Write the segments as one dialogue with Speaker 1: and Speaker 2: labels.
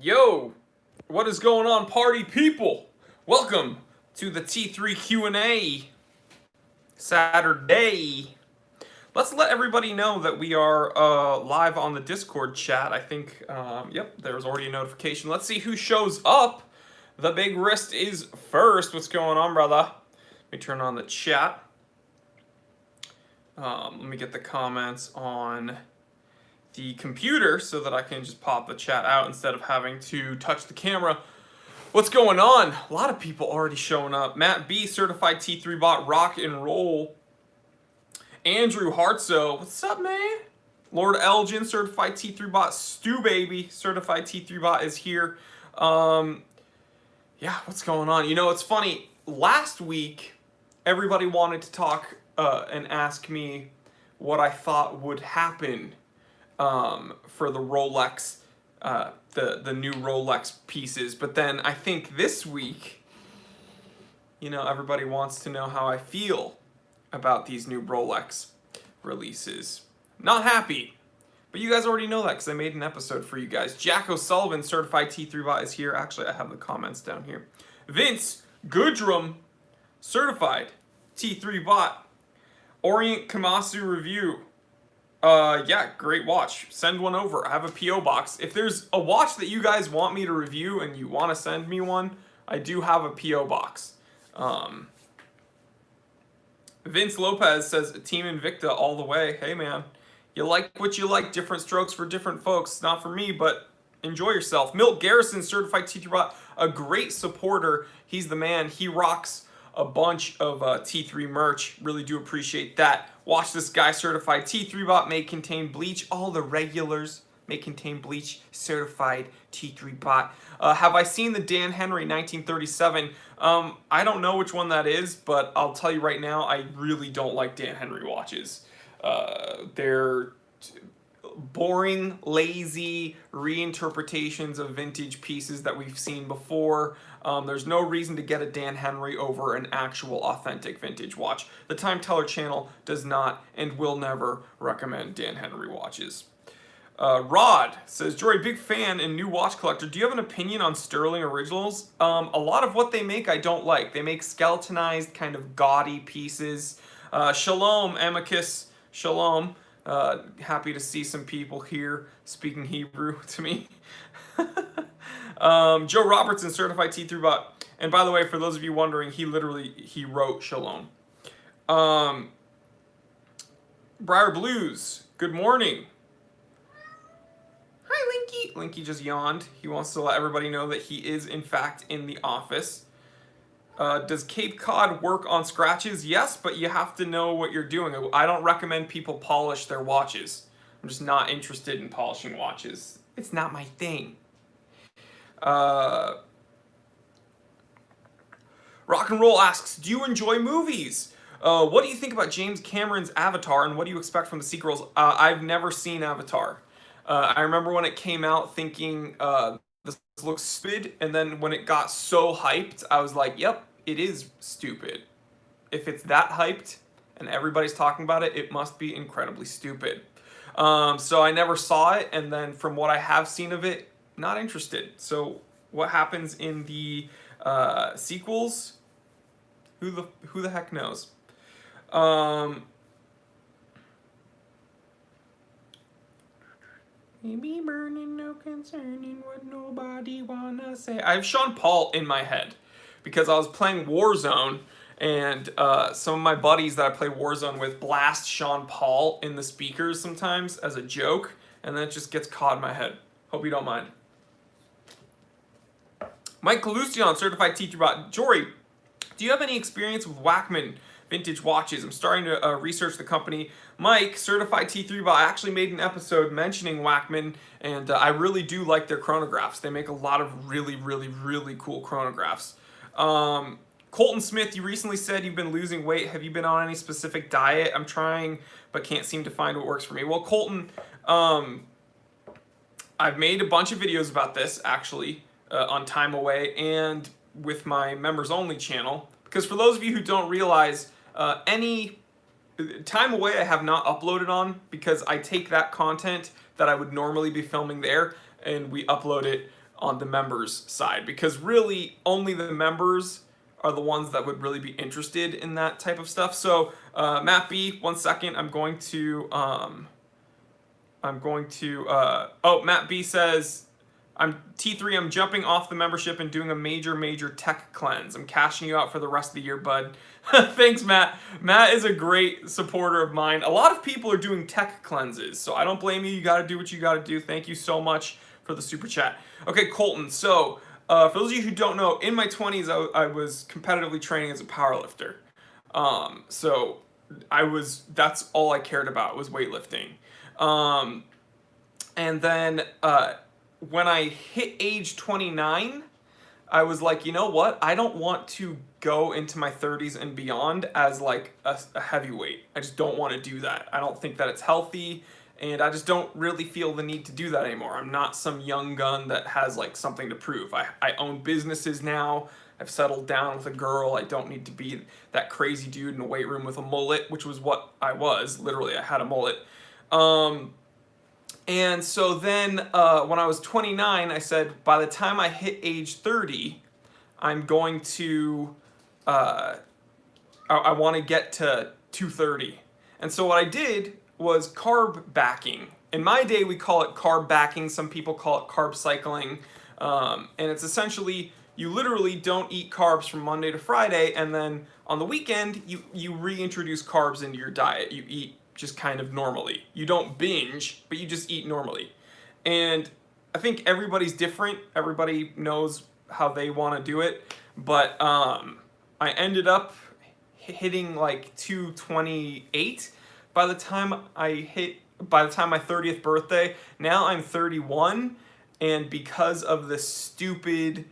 Speaker 1: Yo, what is going on, party people? Welcome to the T3 Q&A Saturday. Let's let everybody know that we are live on the Discord chat. I think, yep, there's already a notification. Let's see who shows up. The Big Wrist is first. What's going on, brother? Let me turn on the chat. Let me get the comments on the computer so that I can just pop the chat out instead of having to touch the camera. What's going on? A lot of people already showing up. Matt B, certified T3 bot, rock and roll. Andrew Hartso, what's up, man? Lord Elgin, certified T3 bot. Stu Baby, certified T3 bot is here. Yeah, what's going on? You know, it's funny. Last week, everybody wanted to talk and ask me what I thought would happen for the Rolex, the new Rolex pieces. But then I think this week, you know, everybody wants to know how I feel about these new Rolex releases. Not happy, but you guys already know that because I made an episode for you guys. Jack O'Sullivan, certified T3 bot is here. Actually, I have the comments down here. Vince Goodrum, certified T3 bot. Orient Kamasu review. Yeah, great watch. Send one over. I have a P.O. box. If there's a watch that you guys want me to review and you want to send me one, I do have a P.O. box. Vince Lopez says, Team Invicta all the way. Hey, man. You like what you like. Different strokes for different folks. Not for me, but enjoy yourself. Milt Garrison, certified T3 bot. A great supporter. He's the man. He rocks a bunch of T3 merch. Really do appreciate that. Watch this guy, certified T3 bot, may contain bleach. All the regulars may contain bleach. Certified T3 bot. Have I seen the Dan Henry 1937? I don't know which one that is, but I'll tell you right now, I really don't like Dan Henry watches. They're boring, lazy reinterpretations of vintage pieces that we've seen before. There's no reason to get a Dan Henry over an actual authentic vintage watch. The Time Teller channel does not and will never recommend Dan Henry watches. Rod says, Jory, big fan and new watch collector. Do you have an opinion on Sterling Originals? A lot of what they make I don't like. They make skeletonized, kind of gaudy pieces. Shalom, Amicus. Shalom. Happy to see some people here speaking Hebrew to me. Joe Robertson, certified T3 bot. And by the way, for those of you wondering, he wrote Shalom. Briar Blues, good morning. Hi, Linky. Linky just yawned. He wants to let everybody know that he is, in fact, in the office. Does Cape Cod work on scratches? Yes, but you have to know what you're doing. I don't recommend people polish their watches. I'm just not interested in polishing watches. It's not my thing. Rock and Roll asks, do you enjoy movies? What do you think about James Cameron's Avatar, and what do you expect from the sequels? I've never seen Avatar. I remember when it came out thinking this looks stupid, and then when it got so hyped, I was like, yep, it is stupid. If it's that hyped and everybody's talking about it, it must be incredibly stupid. So I never saw it, and then from what I have seen of it, not interested. So what happens in the sequels? Who the heck knows? Maybe burning, no concerning what nobody wanna say. I have Sean Paul in my head because I was playing Warzone, and some of my buddies that I play Warzone with blast Sean Paul in the speakers sometimes as a joke, and then it just gets caught in my head. Hope you don't mind. Mike Calusion, certified T3 bot. Jory, do you have any experience with Wachman vintage watches? I'm starting to research the company. Mike, certified T3 bot, I actually made an episode mentioning Wachman, and I really do like their chronographs. They make a lot of really, really, really cool chronographs. Colton Smith, you recently said you've been losing weight. Have you been on any specific diet? I'm trying, but can't seem to find what works for me. Well, Colton, I've made a bunch of videos about this, actually, on Time Away and with my members only channel. Because for those of you who don't realize, any Time Away I have not uploaded on, because I take that content that I would normally be filming there and we upload it on the members side, because really only the members are the ones that would really be interested in that type of stuff. So Matt B, 1 second, Matt B says, I'm T3, I'm jumping off the membership and doing a major tech cleanse. I'm cashing you out for the rest of the year, bud. Thanks, Matt. Matt is a great supporter of mine. A lot of people are doing tech cleanses, so I don't blame you. You got to do what you got to do. Thank you so much for the super chat. Okay, Colton. So, for those of you who don't know, in my 20s, I was competitively training as a powerlifter. So that's all I cared about was weightlifting. And then when I hit age 29, I was like, you know what? I don't want to go into my 30s and beyond as like a heavyweight. I just don't want to do that. I don't think that it's healthy, and I just don't really feel the need to do that anymore. I'm not some young gun that has like something to prove. I own businesses now. I've settled down with a girl. I don't need to be that crazy dude in a weight room with a mullet, which was what I was. Literally, I had a mullet. And so then when I was 29, I said, by the time I hit age 30, I'm going to, I want to get to 230. And so what I did was carb backing. In my day, we call it carb backing. Some people call it carb cycling. And it's essentially, you literally don't eat carbs from Monday to Friday, and then on the weekend, you reintroduce carbs into your diet. You eat just kind of normally. You don't binge, but you just eat normally. And I think everybody's different. Everybody knows how they want to do it. But I ended up hitting like 228 by the time my 30th birthday. Now I'm 31, and because of the stupid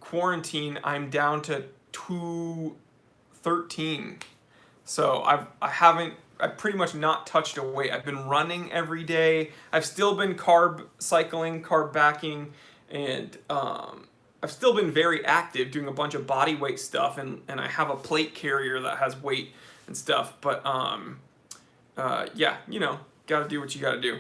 Speaker 1: quarantine, I'm down to 213. So I've pretty much not touched a weight. I've been running every day. I've still been carb cycling, carb backing, and I've still been very active doing a bunch of body weight stuff, and I have a plate carrier that has weight and stuff. But yeah, you know, gotta do what you gotta do.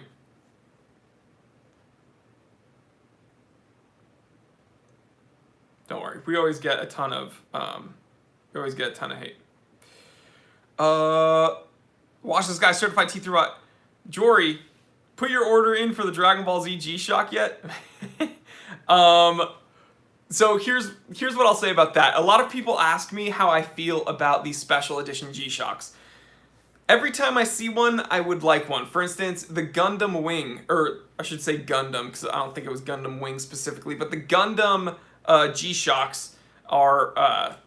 Speaker 1: Don't worry, we always get a ton of hate. Watch this guy, certified T3 bot. Jory, put your order in for the Dragon Ball Z G-Shock yet? So here's what I'll say about that. A lot of people ask me how I feel about these special edition G-Shocks. Every time I see one, I would like one. For instance, the Gundam Wing, or I should say Gundam, because I don't think it was Gundam Wing specifically, but the Gundam G-Shocks are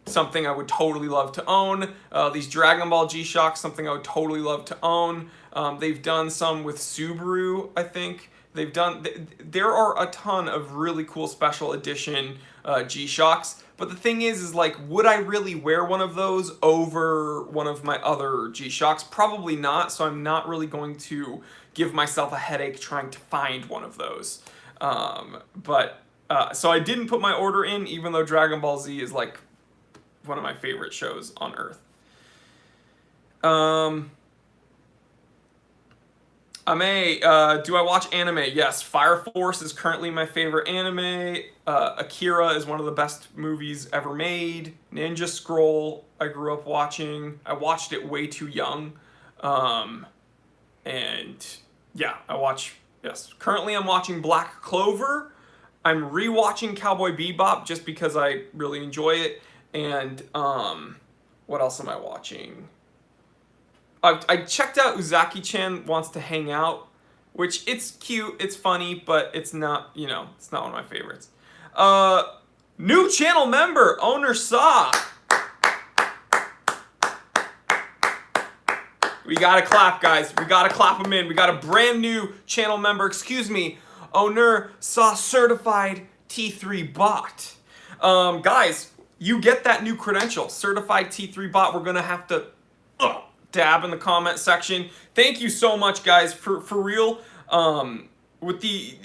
Speaker 1: something I would totally love to own. These Dragon Ball G-Shocks, something I would totally love to own. They've done some with Subaru, I think. There are a ton of really cool special edition G-Shocks. But the thing is like, would I really wear one of those over one of my other G-Shocks? Probably not, so I'm not really going to give myself a headache trying to find one of those. So I didn't put my order in, even though Dragon Ball Z is like one of my favorite shows on earth. Do I watch anime? Yes, Fire Force is currently my favorite anime. Akira is one of the best movies ever made. Ninja Scroll, I grew up watching. I watched it way too young. And yeah, yes. Currently I'm watching Black Clover. I'm rewatching Cowboy Bebop just because I really enjoy it. And what else am I watching? I checked out Uzaki-chan Wants to Hang Out, which it's cute, it's funny, but it's not, it's not one of my favorites. New channel member, Owner Saw. We gotta clap, guys. We gotta clap him in. We got a brand new channel member, Owner Saw Certified T3 Bot. Guys, you get that new credential, Certified T3 Bot. We're gonna have to dab in the comment section. Thank you so much, guys, for real. With the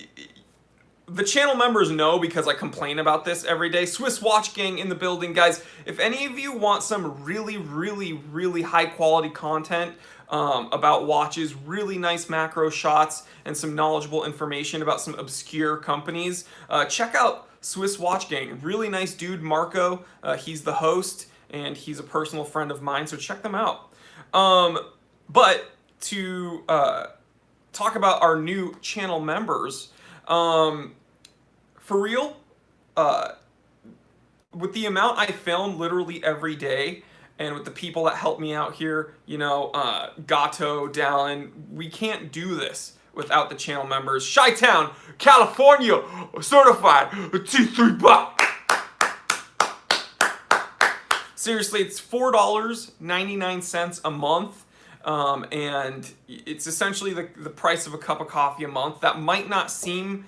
Speaker 1: channel members know because I complain about this every day. Swiss Watch Gang in the building, guys. If any of you want some really high quality content, about watches, really nice macro shots, and some knowledgeable information about some obscure companies. Check out Swiss Watch Gang. Really nice dude, Marco. He's the host, and he's a personal friend of mine, so check them out. But to talk about our new channel members, for real, with the amount I film literally every day, and with the people that help me out here, Gato, Dallin, we can't do this without the channel members. Chi-Town, California, certified T3 bot. Seriously, it's $4.99 a month. And it's essentially the price of a cup of coffee a month. That might not seem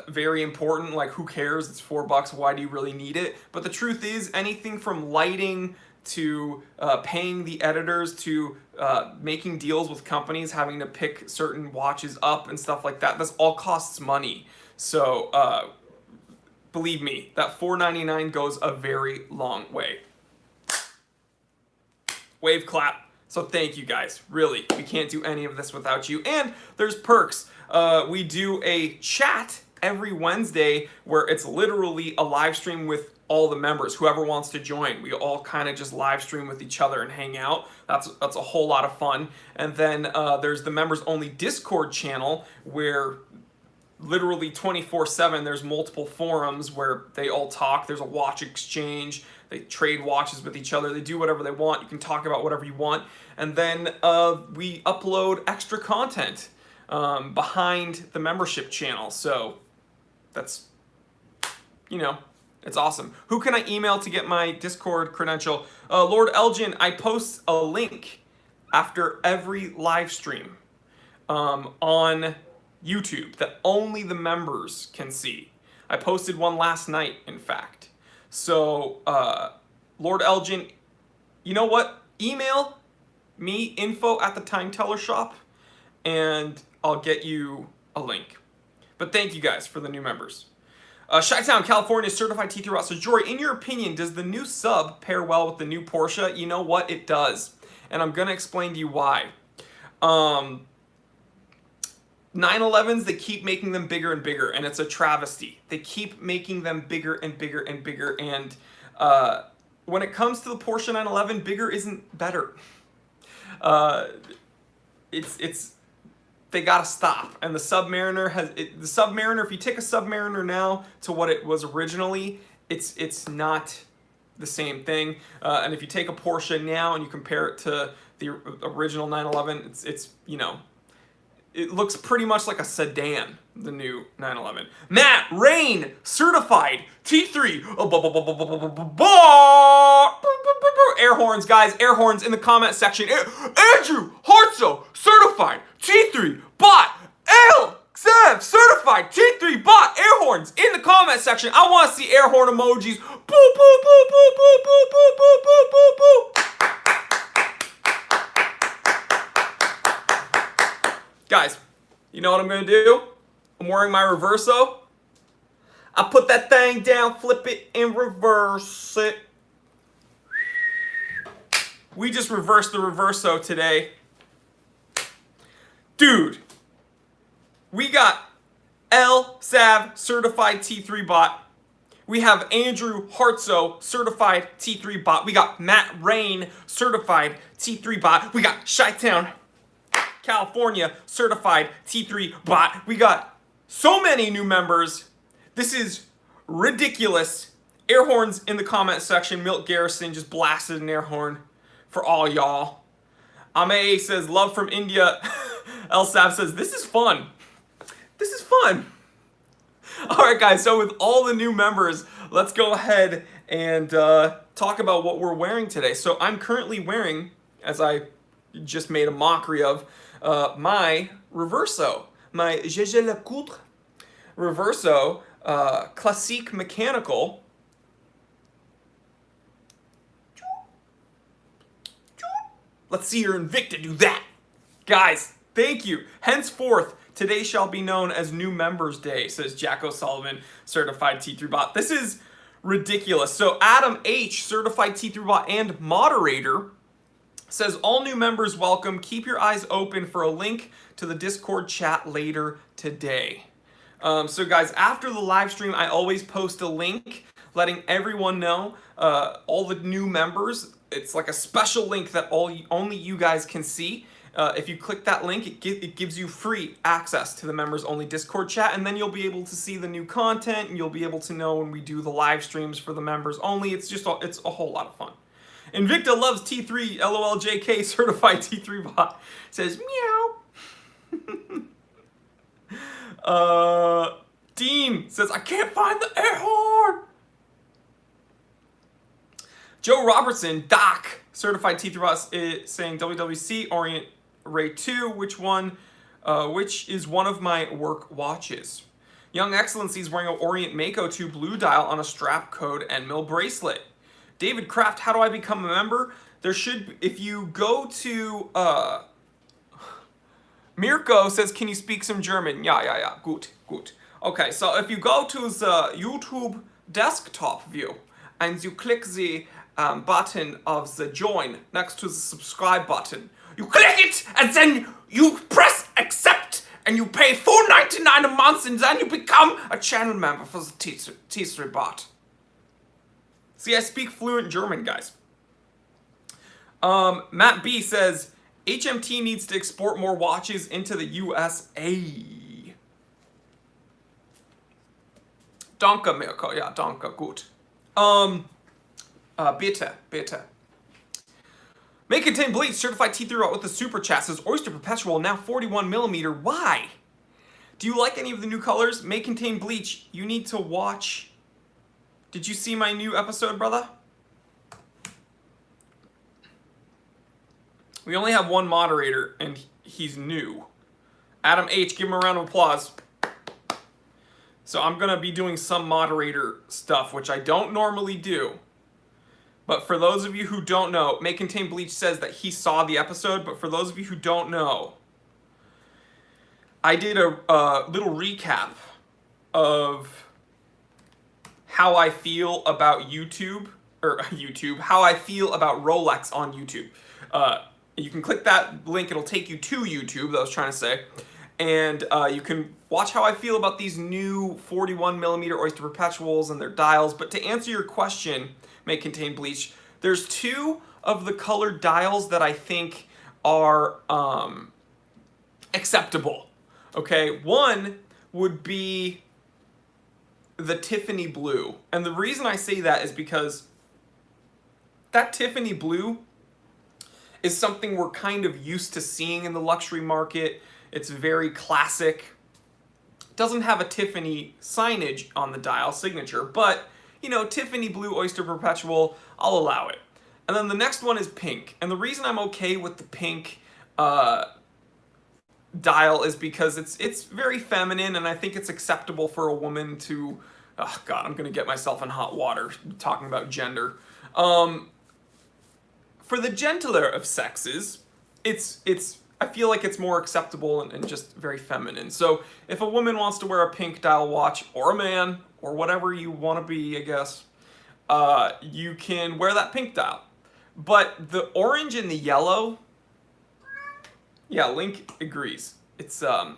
Speaker 1: very important, like who cares, it's $4, why do you really need it? But the truth is, anything from lighting to paying the editors to making deals with companies, having to pick certain watches up and stuff like that, this all costs money. So believe me, that $4.99 goes a very long way. Wave clap. So thank you guys, really. We can't do any of this without you. And there's perks. We do a chat every Wednesday where it's literally a live stream with all the members, whoever wants to join. We all kind of just live stream with each other and hang out. That's a whole lot of fun. And then there's the members only Discord channel where literally 24/7 there's multiple forums where they all talk. There's a watch exchange. They trade watches with each other. They do whatever they want. You can talk about whatever you want. And then we upload extra content behind the membership channel. So that's, it's awesome. Who can I email to get my Discord credential? Lord Elgin, I post a link after every live stream on YouTube that only the members can see. I posted one last night, in fact. So, Lord Elgin, you know what? Email me, info@thetimetellershop, and I'll get you a link. But thank you guys for the new members. Chi-Town, California, certified T3 bot. So, Jory, in your opinion, does the new sub pair well with the new Porsche? You know what? It does. And I'm going to explain to you why. 911s, they keep making them bigger and bigger, and it's a travesty. They keep making them bigger and bigger and bigger, and when it comes to the Porsche 911, bigger isn't better. They gotta stop. And the Submariner the Submariner, if you take a Submariner now to what it was originally, it's not the same thing. And if you take a Porsche now and you compare it to the original 911, it looks pretty much like a sedan, the new 911. Matt Rain, certified T3. Air horns, guys. Air horns in the comment section. Andrew Hartso, certified T3 bot. Sev, certified T3 bot. Air horns in the comment section. I want to see air horn emojis. Boo, boo, boo, boo, boo, boo, boo, boo, boo, boo, boo. Guys, you know what I'm going to do? I'm wearing my Reverso. I put that thing down, flip it, and reverse it. We just reversed the Reverso today. Dude, we got L Sav certified T3 bot. We have Andrew Hartso certified T3 bot. We got Matt Rain certified T3 bot. We got Chi-Town, California certified T3 bot. We got so many new members. This is ridiculous. Air horns in the comment section. Milt Garrison just blasted an air horn for all y'all. Ame says, love from India. El Sav says, this is fun. This is fun. All right, guys, so with all the new members, let's go ahead and talk about what we're wearing today. So I'm currently wearing, as I just made a mockery of, my Reverso, my Gégé Le Coudre Reverso Classique Mechanical. Let's see your Invicta do that. Guys, thank you. Henceforth, today shall be known as New Members Day, says Jack O'Sullivan, certified T3 bot. This is ridiculous. So Adam H, certified T3 bot and moderator, Says, all new members welcome. Keep your eyes open for a link to the Discord chat later today. So guys, after the live stream, I always post a link letting everyone know, all the new members. It's like a special link that only you guys can see. If you click that link, it gives you free access to the members only Discord chat, and then you'll be able to see the new content, and you'll be able to know when we do the live streams for the members only. It's a whole lot of fun. Invicta loves T3 LOLJK certified T3 bot. Says meow. Dean says, I can't find the air horn. Joe Robertson, Doc, certified T3 bot, is saying WWC Orient Ray 2, which is one of my work watches. Young Excellency is wearing an Orient Mako 2 blue dial on a strap code end mill bracelet. David Kraft, how do I become a member? There should, if you go to, Mirko says, can you speak some German? Yeah, gut. Okay, so if you go to the YouTube desktop view and you click the button of the join next to the subscribe button, you click it and then you press accept and you pay $4.99 a month and then you become a channel member for the T3 bot. See, I speak fluent German, guys. Matt B says, HMT needs to export more watches into the USA. Danke, Mirko. Ja, danke, gut. Bitte. May contain bleach, certified T3 with the super chat, says Oyster Perpetual, now 41mm. Why? Do you like any of the new colors? May contain bleach. You need to watch. Did you see my new episode, brother? We only have one moderator, and he's new. Adam H, give him a round of applause. So I'm going to be doing some moderator stuff, which I don't normally do. But for those of you who don't know, May Contain Bleach says that he saw the episode, but for those of you who don't know, I did a little recap of how I feel about how I feel about Rolex on YouTube. You can click that link, it'll take you to YouTube, that I was trying to say. And you can watch how I feel about these new 41mm Oyster Perpetuals and their dials. But to answer your question, May Contain Bleach, there's two of the colored dials that I think are acceptable. Okay, one would be the Tiffany blue. And the reason I say that is because that Tiffany blue is something we're kind of used to seeing in the luxury market. It's very classic. Doesn't have a Tiffany signage on the dial signature, but, you know, Tiffany blue Oyster Perpetual, I'll allow it. And then the next one is pink. And the reason I'm okay with the pink dial is because it's very feminine, and I think it's acceptable for a woman to, oh God, I'm gonna get myself in hot water talking about gender. For the gentler of sexes, I feel like it's more acceptable and just very feminine. So if a woman wants to wear a pink dial watch, or a man, or whatever you want to be, I guess, you can wear that pink dial. But the orange and the yellow, yeah, Link agrees. It's the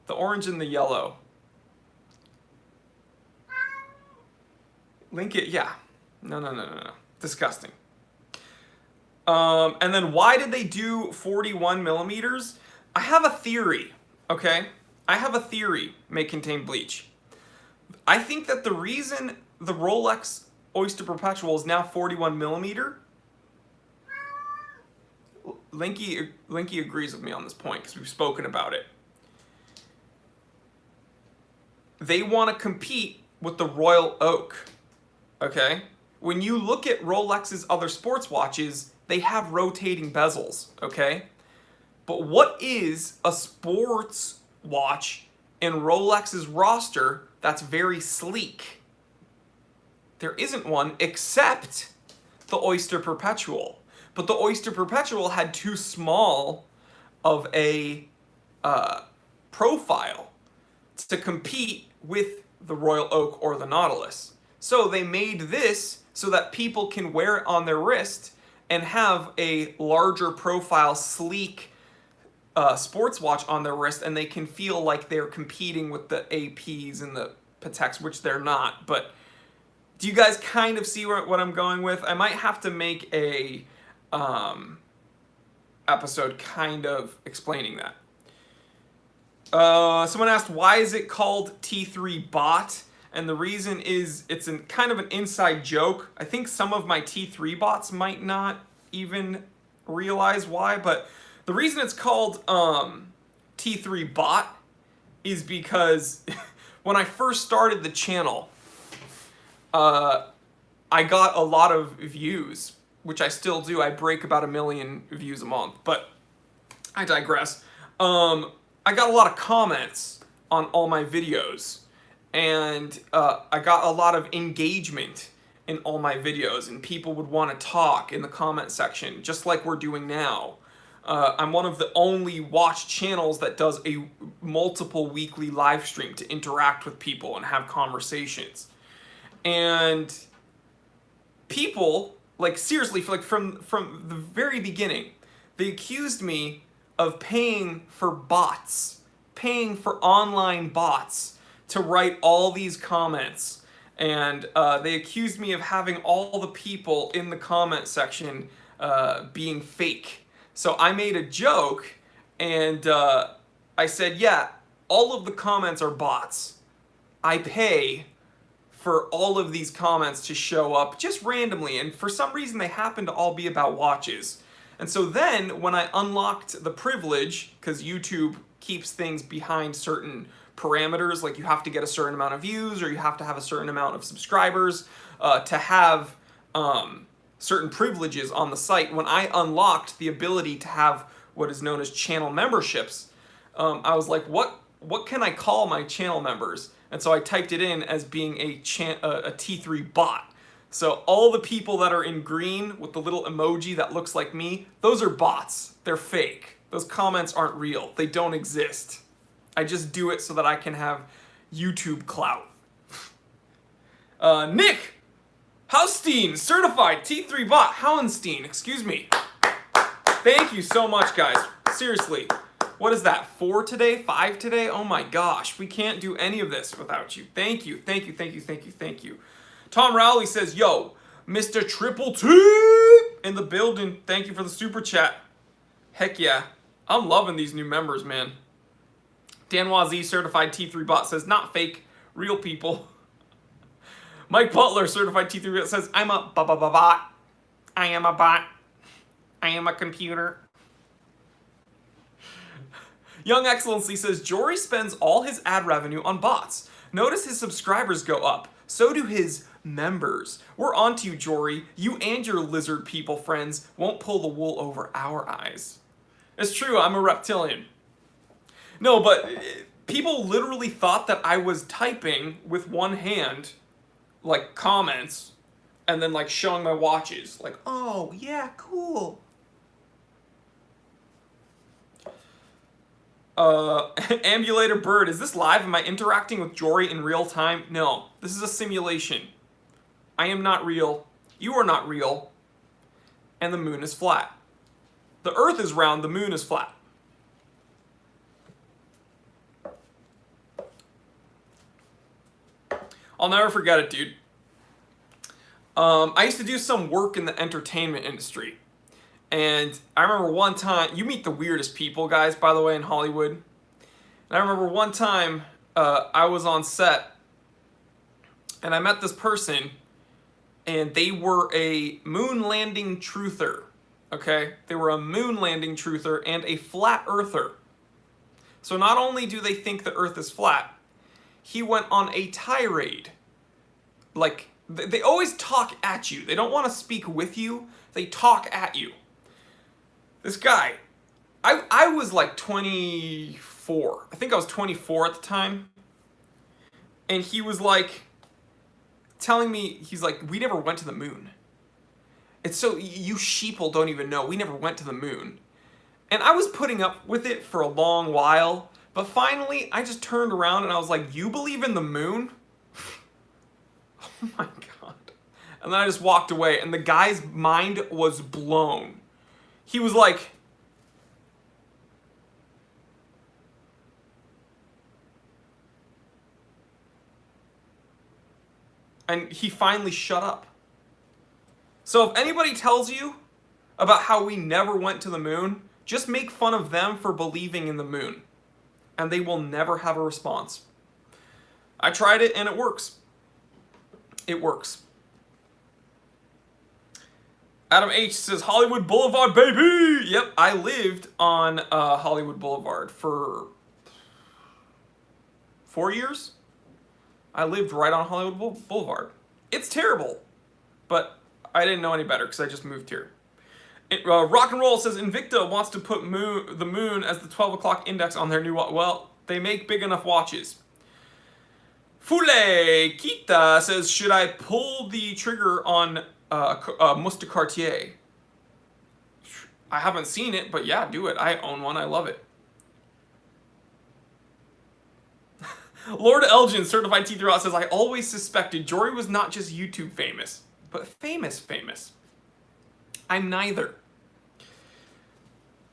Speaker 1: orange and the yellow. Link it, yeah. No. Disgusting. And then why did they do 41mm? I have a theory, okay? I have a theory, May Contain Bleach. I think that the reason the Rolex Oyster Perpetual is now 41mm, Linky agrees with me on this point because we've spoken about it. They want to compete with the Royal Oak, okay? When you look at Rolex's other sports watches, they have rotating bezels, okay? But what is a sports watch in Rolex's roster that's very sleek? There isn't one except the Oyster Perpetual. But the Oyster Perpetual had too small of a profile to compete with the Royal Oak or the Nautilus. So they made this so that people can wear it on their wrist and have a larger profile, sleek sports watch on their wrist, and they can feel like they're competing with the APs and the Pateks, which they're not. But do you guys kind of see what I'm going with? I might have to make a episode kind of explaining that. Someone asked, why is it called T3 Bot? And the reason is it's kind of an inside joke. I think some of my T3 bots might not even realize why, but the reason it's called T3 Bot is because when I first started the channel, I got a lot of views, which I still do. I break about 1 million views a month, but I digress. I got a lot of comments on all my videos, and I got a lot of engagement in all my videos, and people would want to talk in the comment section, just like we're doing now. I'm one of the only watch channels that does a multiple weekly live stream to interact with people and have conversations. And people, like seriously, from the very beginning, they accused me of paying for bots, paying for online bots to write all these comments. And they accused me of having all the people in the comment section being fake. So I made a joke, and I said, yeah, all of the comments are bots. I pay for all of these comments to show up just randomly, and for some reason they happen to all be about watches. And so then when I unlocked the privilege, because YouTube keeps things behind certain parameters, like you have to get a certain amount of views or you have to have a certain amount of subscribers to have certain privileges on the site. When I unlocked the ability to have what is known as channel memberships, I was like, what can I call my channel members? And so I typed it in as being a T3 bot. So all the people that are in green with the little emoji that looks like me, those are bots. They're fake. Those comments aren't real. They don't exist. I just do it so that I can have YouTube clout. Nick Haustein, certified T3 bot. Hauenstein, excuse me. Thank you so much, guys. Seriously. What is that, 4 today, 5 today? Oh my gosh, we can't do any of this without you. Thank you, thank you, thank you, thank you, thank you. Tom Rowley says, yo, Mr. Triple T in the building. Thank you for the super chat. Heck yeah. I'm loving these new members, man. Danois Z, certified T3 bot, says, not fake, real people. Mike Butler, certified T3 bot, says, I'm a bot. I am a bot. I am a computer. Young Excellency says, Jory spends all his ad revenue on bots. Notice his subscribers go up. So do his members. We're on to you, Jory. You and your lizard people friends won't pull the wool over our eyes. It's true, I'm a reptilian. No, but people literally thought that I was typing with one hand, like comments, and then like showing my watches. Like, oh, yeah, cool. Ambulator Bird, is this live? Am I interacting with Jory in real time? No, this is a simulation. I am not real. You are not real. And the moon is flat. The earth is round, the moon is flat. I'll never forget it, dude. I used to do some work in the entertainment industry. And I remember one time, you meet the weirdest people, guys, by the way, in Hollywood. And I remember one time I was on set and I met this person and they were a moon landing truther, okay? They were a moon landing truther and a flat earther. So not only do they think the earth is flat, he went on a tirade. Like, they always talk at you. They don't want to speak with you, they talk at you. This guy, I was like 24. I think I was 24 at the time. And he was like, telling me, he's like, we never went to the moon. It's so, you sheeple don't even know, we never went to the moon. And I was putting up with it for a long while, but finally I just turned around and I was like, you believe in the moon? Oh my God. And then I just walked away, and the guy's mind was blown. He was like, and he finally shut up. So if anybody tells you about how we never went to the moon, just make fun of them for believing in the moon, and they will never have a response. I tried it, and it works. It works. Adam H says, Hollywood Boulevard, baby! Yep, I lived on Hollywood Boulevard for 4 years. I lived right on Hollywood Boulevard. It's terrible, but I didn't know any better because I just moved here. Rock and Roll says, Invicta wants to put the moon as the 12 o'clock index on their new watch. Well, they make big enough watches. Fule Kita says, should I pull the trigger on Mouste Cartier? I haven't seen it, but yeah, do it. I own one. I love it. Lord Elgin, certified teeth rot, says, I always suspected Jory was not just YouTube famous, but famous. I'm neither.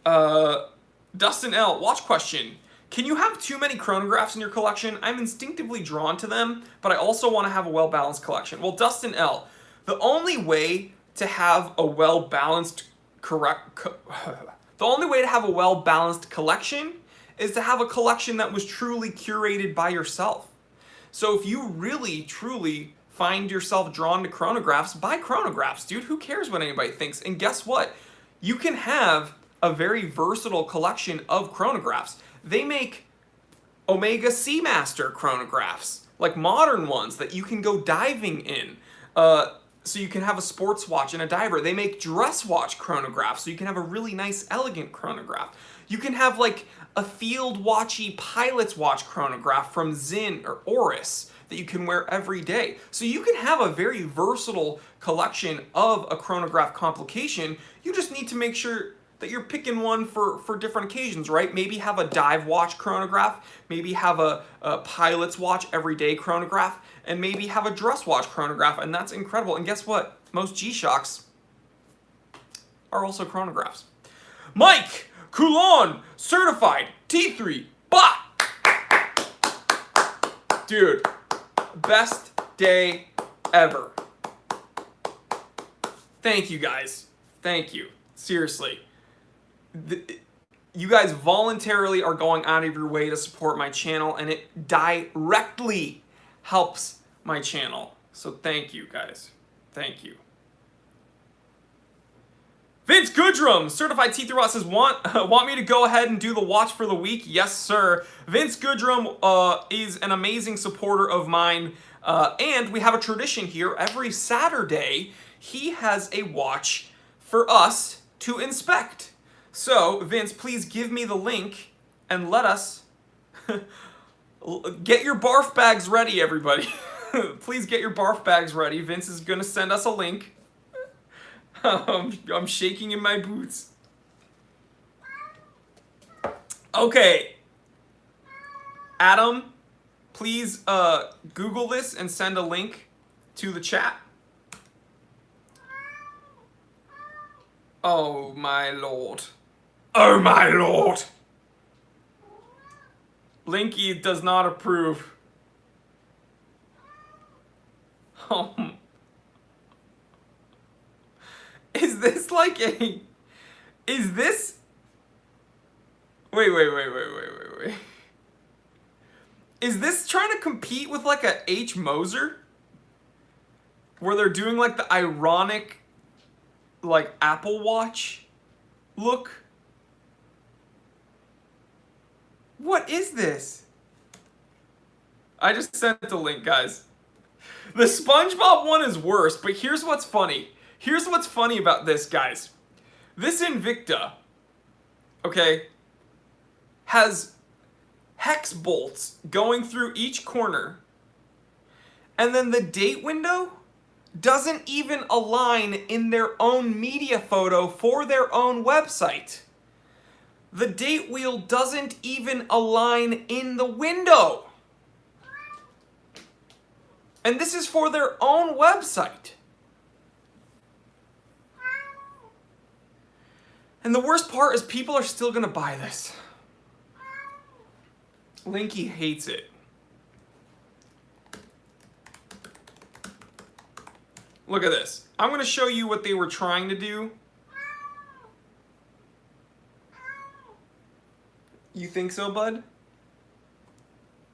Speaker 1: Dustin L, watch question. Can you have too many chronographs in your collection? I'm instinctively drawn to them, but I also want to have a well-balanced collection. Well, Dustin L, the only way to have a well-balanced collection is to have a collection that was truly curated by yourself. So if you really, truly find yourself drawn to chronographs, buy chronographs, dude. Who cares what anybody thinks? And guess what? You can have a very versatile collection of chronographs. They make Omega Seamaster chronographs, like modern ones that you can go diving in. So you can have a sports watch and a diver. They make dress watch chronographs, so you can have a really nice, elegant chronograph. You can have like a field watchy pilot's watch chronograph from Zinn or Oris that you can wear every day. So you can have a very versatile collection of a chronograph complication. You just need to make sure that you're picking one for different occasions, right? Maybe have a dive watch chronograph, maybe have a pilot's watch everyday chronograph, and maybe have a dress watch chronograph, and that's incredible. And guess what? Most G-Shocks are also chronographs. Mike Coulon, certified T3 bot. Dude, best day ever. Thank you guys. Thank you. Seriously. You guys voluntarily are going out of your way to support my channel, and it directly helps my channel. So thank you guys. Thank you. Vince Goodrum, certified T3 Rot, says, want me to go ahead and do the watch for the week? Yes, sir. Vince Goodrum is an amazing supporter of mine, and we have a tradition here. Every Saturday, he has a watch for us to inspect. So, Vince, please give me the link and let us get your barf bags ready, everybody. Please get your barf bags ready. Vince is going to send us a link. I'm shaking in my boots. Okay. Adam, please Google this and send a link to the chat. Oh, my lord. Oh, my lord. Linky does not approve. Is this like a... Is this... Wait. Is this trying to compete with like a H. Moser? Where they're doing like the ironic, like, Apple Watch look? What is this? I just sent the link, guys. The SpongeBob one is worse, but here's what's funny. Here's what's funny about this, guys. This Invicta, okay, has hex bolts going through each corner, and then the date window doesn't even align in their own media photo for their own website. The date wheel doesn't even align in the window. And this is for their own website. And the worst part is people are still going to buy this. Linky hates it. Look at this. I'm going to show you what they were trying to do. You think so, bud?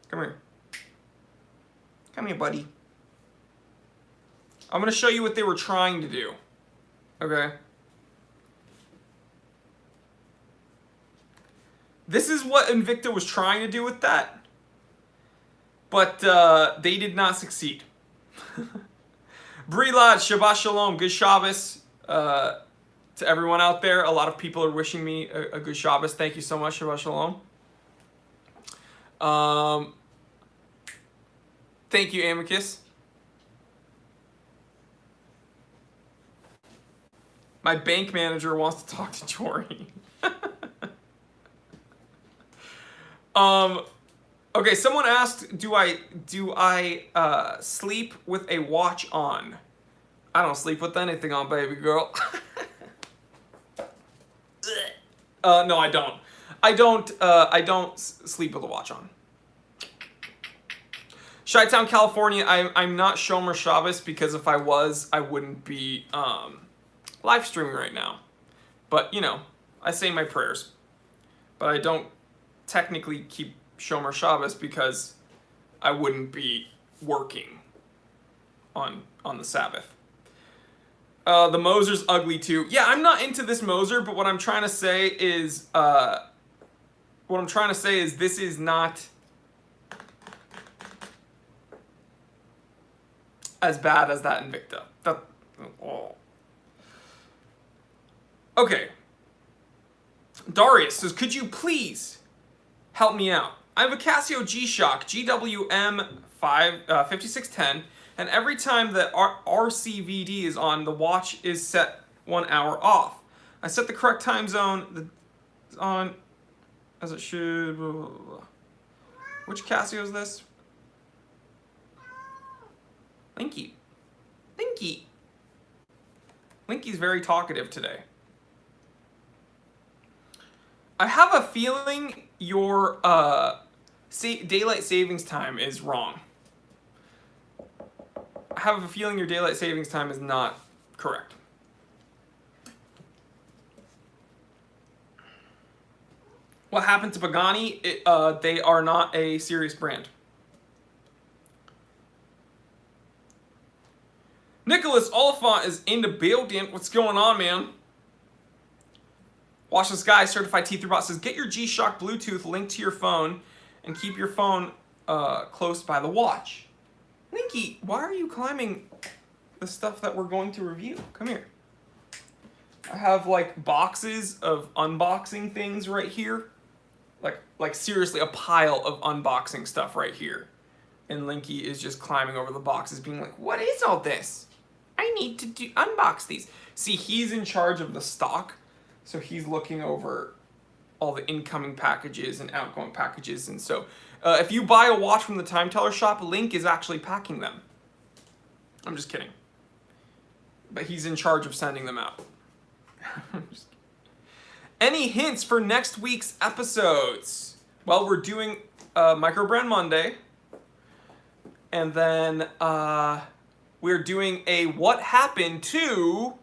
Speaker 1: Come here. Come here, buddy. I'm going to show you what they were trying to do. Okay? This is what Invicta was trying to do with that. But they did not succeed. Brilad, Shabbat Shalom, good Shabbos to everyone out there. A lot of people are wishing me a good Shabbos. Thank you so much, Shabbat Shalom. Thank you, Amicus. My bank manager wants to talk to Jory. Okay, someone asked, do I sleep with a watch on? I don't sleep with anything on, baby girl. No, I don't. I don't sleep with a watch on. Chi-Town, California. I'm not Shomer Shabbos because if I was, I wouldn't be live streaming right now. But you know, I say my prayers, but I don't technically keep Shomer Shabbos because I wouldn't be working on the Sabbath. The Moser's ugly too. Yeah, I'm not into this Moser, but what I'm trying to say is this is not as bad as that Invicta. Okay. Darius says, could you please help me out? I have a Casio G-Shock GWM 5610, and every time the RCVD is on, the watch is set 1 hour off. I set the correct time zone on as it should. Blah, blah, blah. Which Casio is this? Linky. Linky's very talkative today. I have a feeling your daylight savings time is wrong. I have a feeling your daylight savings time is not correct. What happened to Pagani? They are not a serious brand. Nicholas Oliphant is in the building. What's going on, man? Watch the Sky, Certified T3 Bot says, get your G-Shock Bluetooth linked to your phone and keep your phone close by the watch. Linky, why are you climbing the stuff that we're going to review? Come here. I have like boxes of unboxing things right here. Like seriously, a pile of unboxing stuff right here. And Linky is just climbing over the boxes being like, what is all this? I need to unbox these. See, he's in charge of the stock. So he's looking over all the incoming packages and outgoing packages. And so if you buy a watch from the Time Teller shop, Link is actually packing them. I'm just kidding. But he's in charge of sending them out. Any hints for next week's episodes? Well, we're doing Micro Brand Monday. And then we're doing a What Happened To...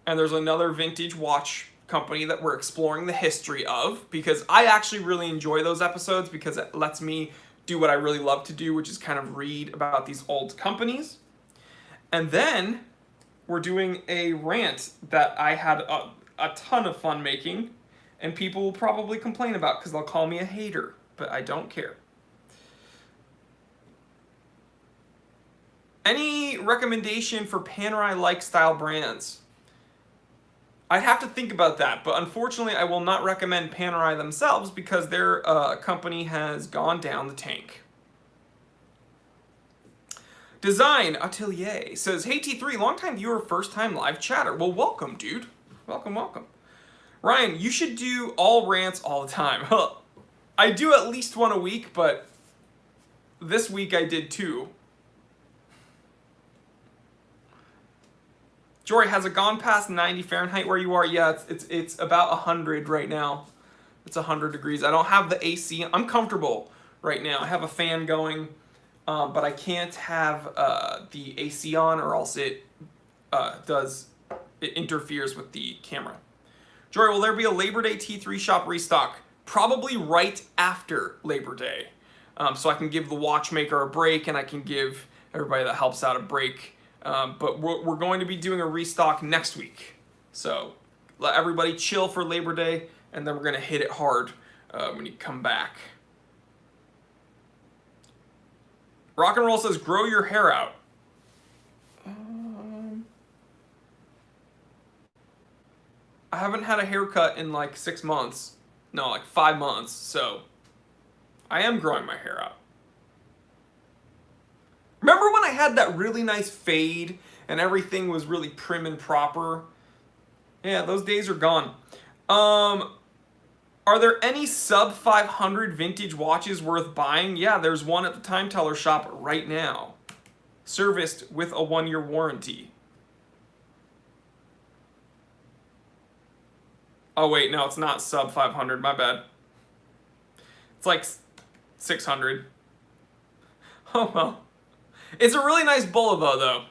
Speaker 1: And there's another vintage watch company that we're exploring the history of, because I actually really enjoy those episodes because it lets me do what I really love to do, which is kind of read about these old companies. And then we're doing a rant that I had a ton of fun making, and people will probably complain about because they'll call me a hater, but I don't care. Any recommendation for Panerai-like style brands? I'd have to think about that, but unfortunately I will not recommend Panerai themselves because their company has gone down the tank. Design Atelier says, hey T3, longtime viewer, first time live chatter. Well, welcome, dude. Welcome. Ryan, you should do all rants all the time. I do at least one a week, but this week I did 2. Jory, has it gone past 90 Fahrenheit where you are? Yeah, it's about 100 right now. It's 100 degrees. I don't have the AC. I'm comfortable right now. I have a fan going, but I can't have the AC on, or else it interferes with the camera. Jory, will there be a Labor Day T3 shop restock? Probably right after Labor Day. So I can give the watchmaker a break, and I can give everybody that helps out a break. But we're going to be doing a restock next week. So let everybody chill for Labor Day, and then we're going to hit it hard when you come back. Rock and Roll says, grow your hair out. I haven't had a haircut in like 6 months. No, like 5 months. So I am growing my hair out. Remember when I had that really nice fade and everything was really prim and proper? Yeah, those days are gone. Are there any sub 500 vintage watches worth buying? Yeah, there's one at the Time Teller shop right now. Serviced with a 1-year warranty. Oh wait, no, it's not sub 500, my bad. It's like 600. Oh well. It's a really nice Bulova though.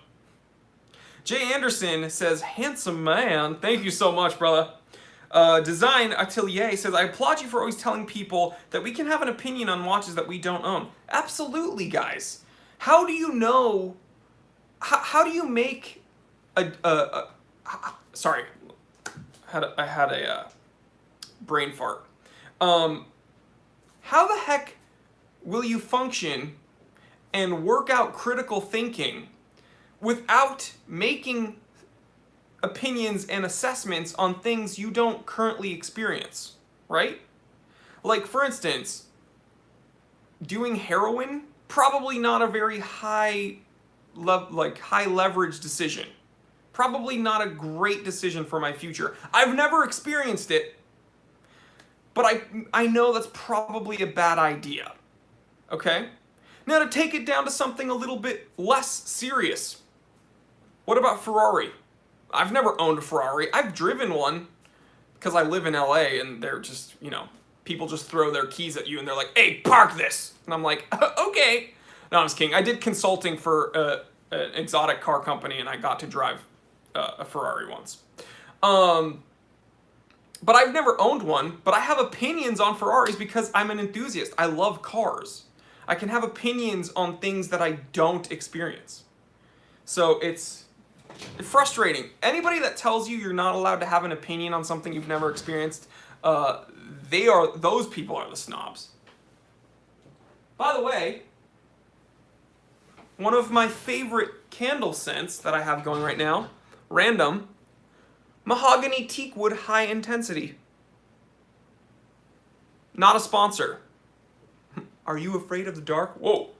Speaker 1: Jay Anderson says, handsome man. Thank you so much, brother. Design Atelier says, I applaud you for always telling people that we can have an opinion on watches that we don't own. Absolutely, guys. How do you know, how do you make sorry, I had a brain fart. How the heck will you function and work out critical thinking without making opinions and assessments on things you don't currently experience, right? Like, for instance, doing heroin, probably not a very high leverage decision. Probably not a great decision for my future. I've never experienced it, but I know that's probably a bad idea. Okay? Now to take it down to something a little bit less serious. What about Ferrari? I've never owned a Ferrari. I've driven one because I live in LA and they're just, people just throw their keys at you and they're like, hey, park this. And I'm like, okay. No, I'm just kidding. I did consulting for an exotic car company and I got to drive a Ferrari once. But I've never owned one, but I have opinions on Ferraris because I'm an enthusiast. I love cars. I can have opinions on things that I don't experience. So it's frustrating. Anybody that tells you you're not allowed to have an opinion on something you've never experienced, those people are the snobs. By the way, one of my favorite candle scents that I have going right now, random, mahogany teak wood high intensity. Not a sponsor. Are you afraid of the dark? Whoa.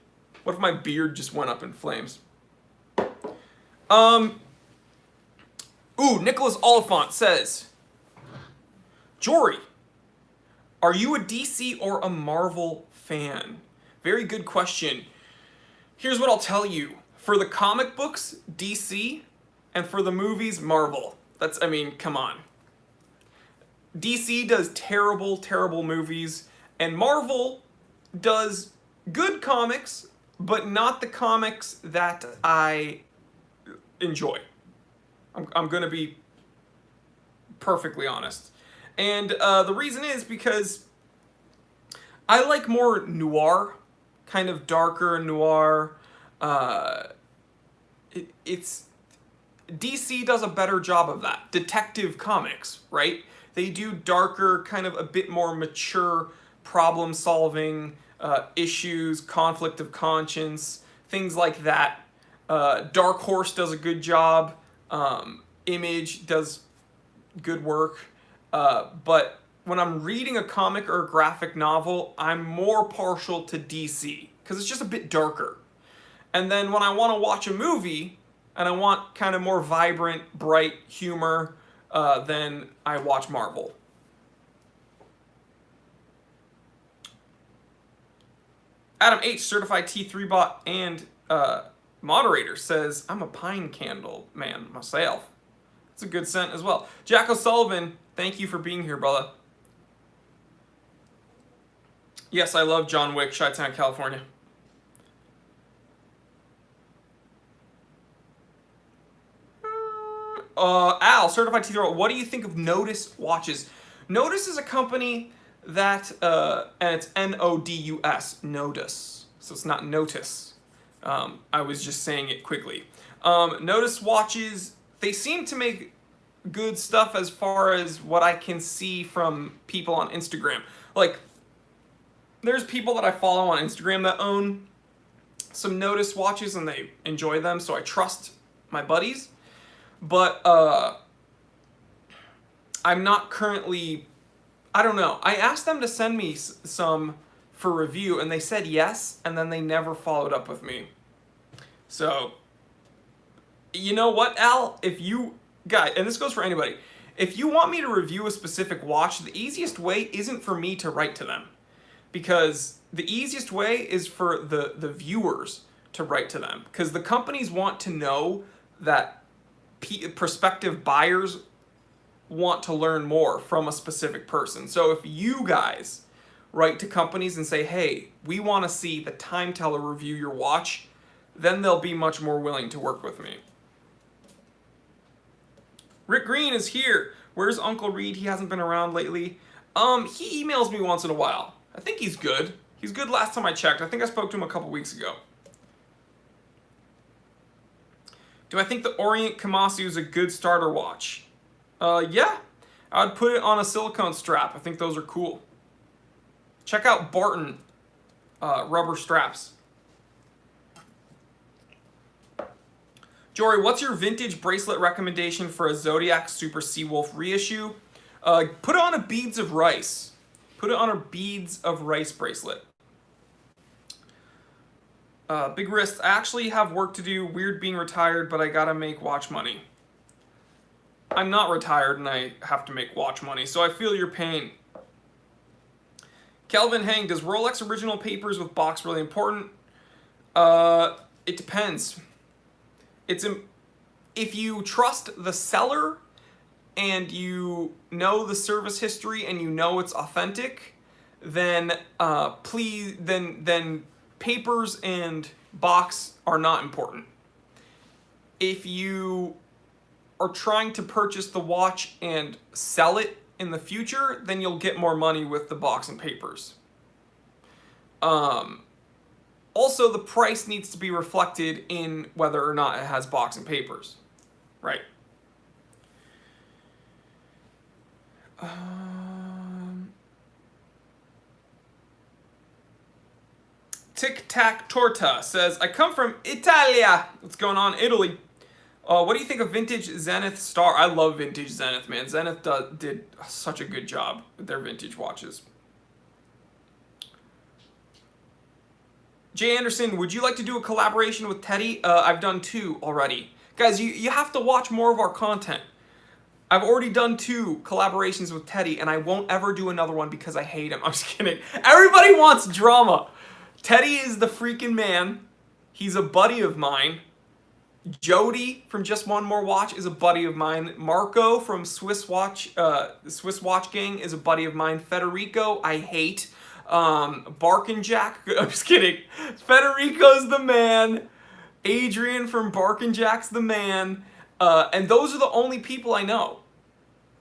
Speaker 1: What if my beard just went up in flames? Nicholas Oliphant says, Jory, are you a DC or a Marvel fan? Very good question. Here's what I'll tell you. For the comic books, DC, and for the movies, Marvel. Come on. DC does terrible, terrible movies, and Marvel does good comics, but not the comics that I enjoy. I'm going to be perfectly honest. And the reason is because I like more noir, kind of darker noir. DC does a better job of that. Detective comics, right? They do darker, kind of a bit more mature problem solving, issues, conflict of conscience, things like that. Dark Horse does a good job. Image does good work. But when I'm reading a comic or a graphic novel, I'm more partial to DC because it's just a bit darker. And then when I want to watch a movie and I want kind of more vibrant, bright humor, then I watch Marvel. Adam H, certified T3 bot and moderator, says, I'm a pine candle man myself. It's a good scent as well. Jack O'Sullivan, thank you for being here, brother. Yes, I love John Wick, Chi-Town, California. Al, certified teeth roll. What do you think of Notice watches? Notice is a company that, and it's Nodus, Notice. So it's not Notice. I was just saying it quickly. Notice watches, they seem to make good stuff as far as what I can see from people on Instagram. Like, there's people that I follow on Instagram that own some Notice watches and they enjoy them, so I trust my buddies. But I'm not currently, I don't know. I asked them to send me some for review and they said yes, and then they never followed up with me. So, you know what, Al? If you, guys, and this goes for anybody, if you want me to review a specific watch, the easiest way isn't for me to write to them. Because the easiest way is for the viewers to write to them. Because the companies want to know that prospective buyers want to learn more from a specific person. So if you guys write to companies and say, hey, we want to see the Time Teller review your watch, then they'll be much more willing to work with me. Rick Green is here. Where's Uncle Reed? He hasn't been around lately. He emails me once in a while. I think he's good. He's good last time I checked. I think I spoke to him a couple weeks ago. Do I think the Orient Kamasu is a good starter watch? Yeah. I'd put it on a silicone strap. I think those are cool. Check out Barton rubber straps. Jory, what's your vintage bracelet recommendation for a Zodiac Super Seawolf reissue? Put it on a Beads of Rice. Put it on a Beads of Rice bracelet. Big wrists. I actually have work to do. Weird being retired, but I gotta make watch money. I'm not retired and I have to make watch money, so I feel your pain. Kelvin Hang, does Rolex original papers with box really important? It depends. If you trust the seller and you know the service history and you know it's authentic, then then papers and box are not important. If you are trying to purchase the watch and sell it in the future, then you'll get more money with the box and papers. Also, the price needs to be reflected in whether or not it has box and papers. Right. Tic Tac Torta says, I come from Italia. What's going on, Italy? What do you think of vintage Zenith Star? I love vintage Zenith, man. Zenith did such a good job with their vintage watches. Jay Anderson, would you like to do a collaboration with Teddy? I've done 2 already. Guys, you have to watch more of our content. I've already done 2 collaborations with Teddy, and I won't ever do another one because I hate him. I'm just kidding. Everybody wants drama. Teddy is the freaking man. He's a buddy of mine. Jody from Just One More Watch is a buddy of mine. Marco from Swiss Watch Gang is a buddy of mine. Federico, I hate. Bark and Jack, I'm just kidding. Federico's the man. Adrian from Bark and Jack's the man. And those are the only people I know.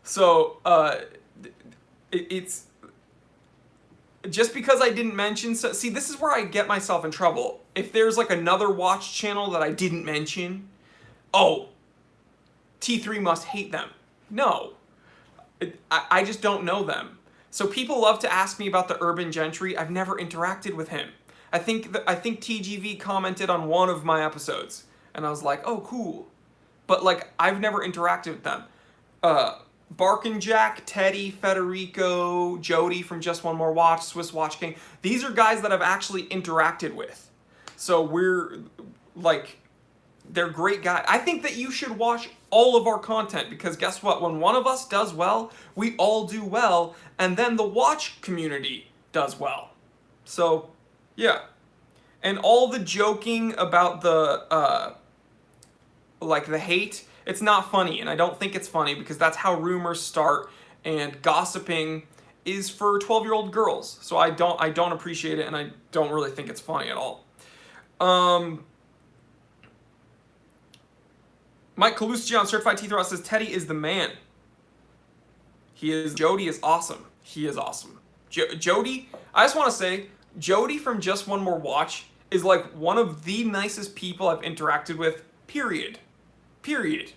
Speaker 1: So, it's just because I didn't mention, so, see, this is where I get myself in trouble. If there's like another watch channel that I didn't mention, oh, T3 must hate them. No, I just don't know them. So people love to ask me about the Urban Gentry. I've never interacted with him. I think TGV commented on one of my episodes, and I was like, oh, cool. But like, I've never interacted with them. Bark and Jack, Teddy, Federico, Jody from Just One More Watch, Swiss Watch King. These are guys that I've actually interacted with. So we're like, they're great guys. I think that you should watch all of our content because guess what? When one of us does well, we all do well, and then the watch community does well. So, yeah. And all the joking about the, like the hate, It's not funny, and I don't think it's funny because that's how rumors start, and gossiping is for 12-year-old girls. So I don't appreciate it, and I don't really think it's funny at all. Mike Kaluski on Certified Teeth Rot says Teddy is the man. He is. Jody is awesome. He is awesome. Jody, I just want to say, Jody from Just One More Watch is like one of the nicest people I've interacted with, period. Period.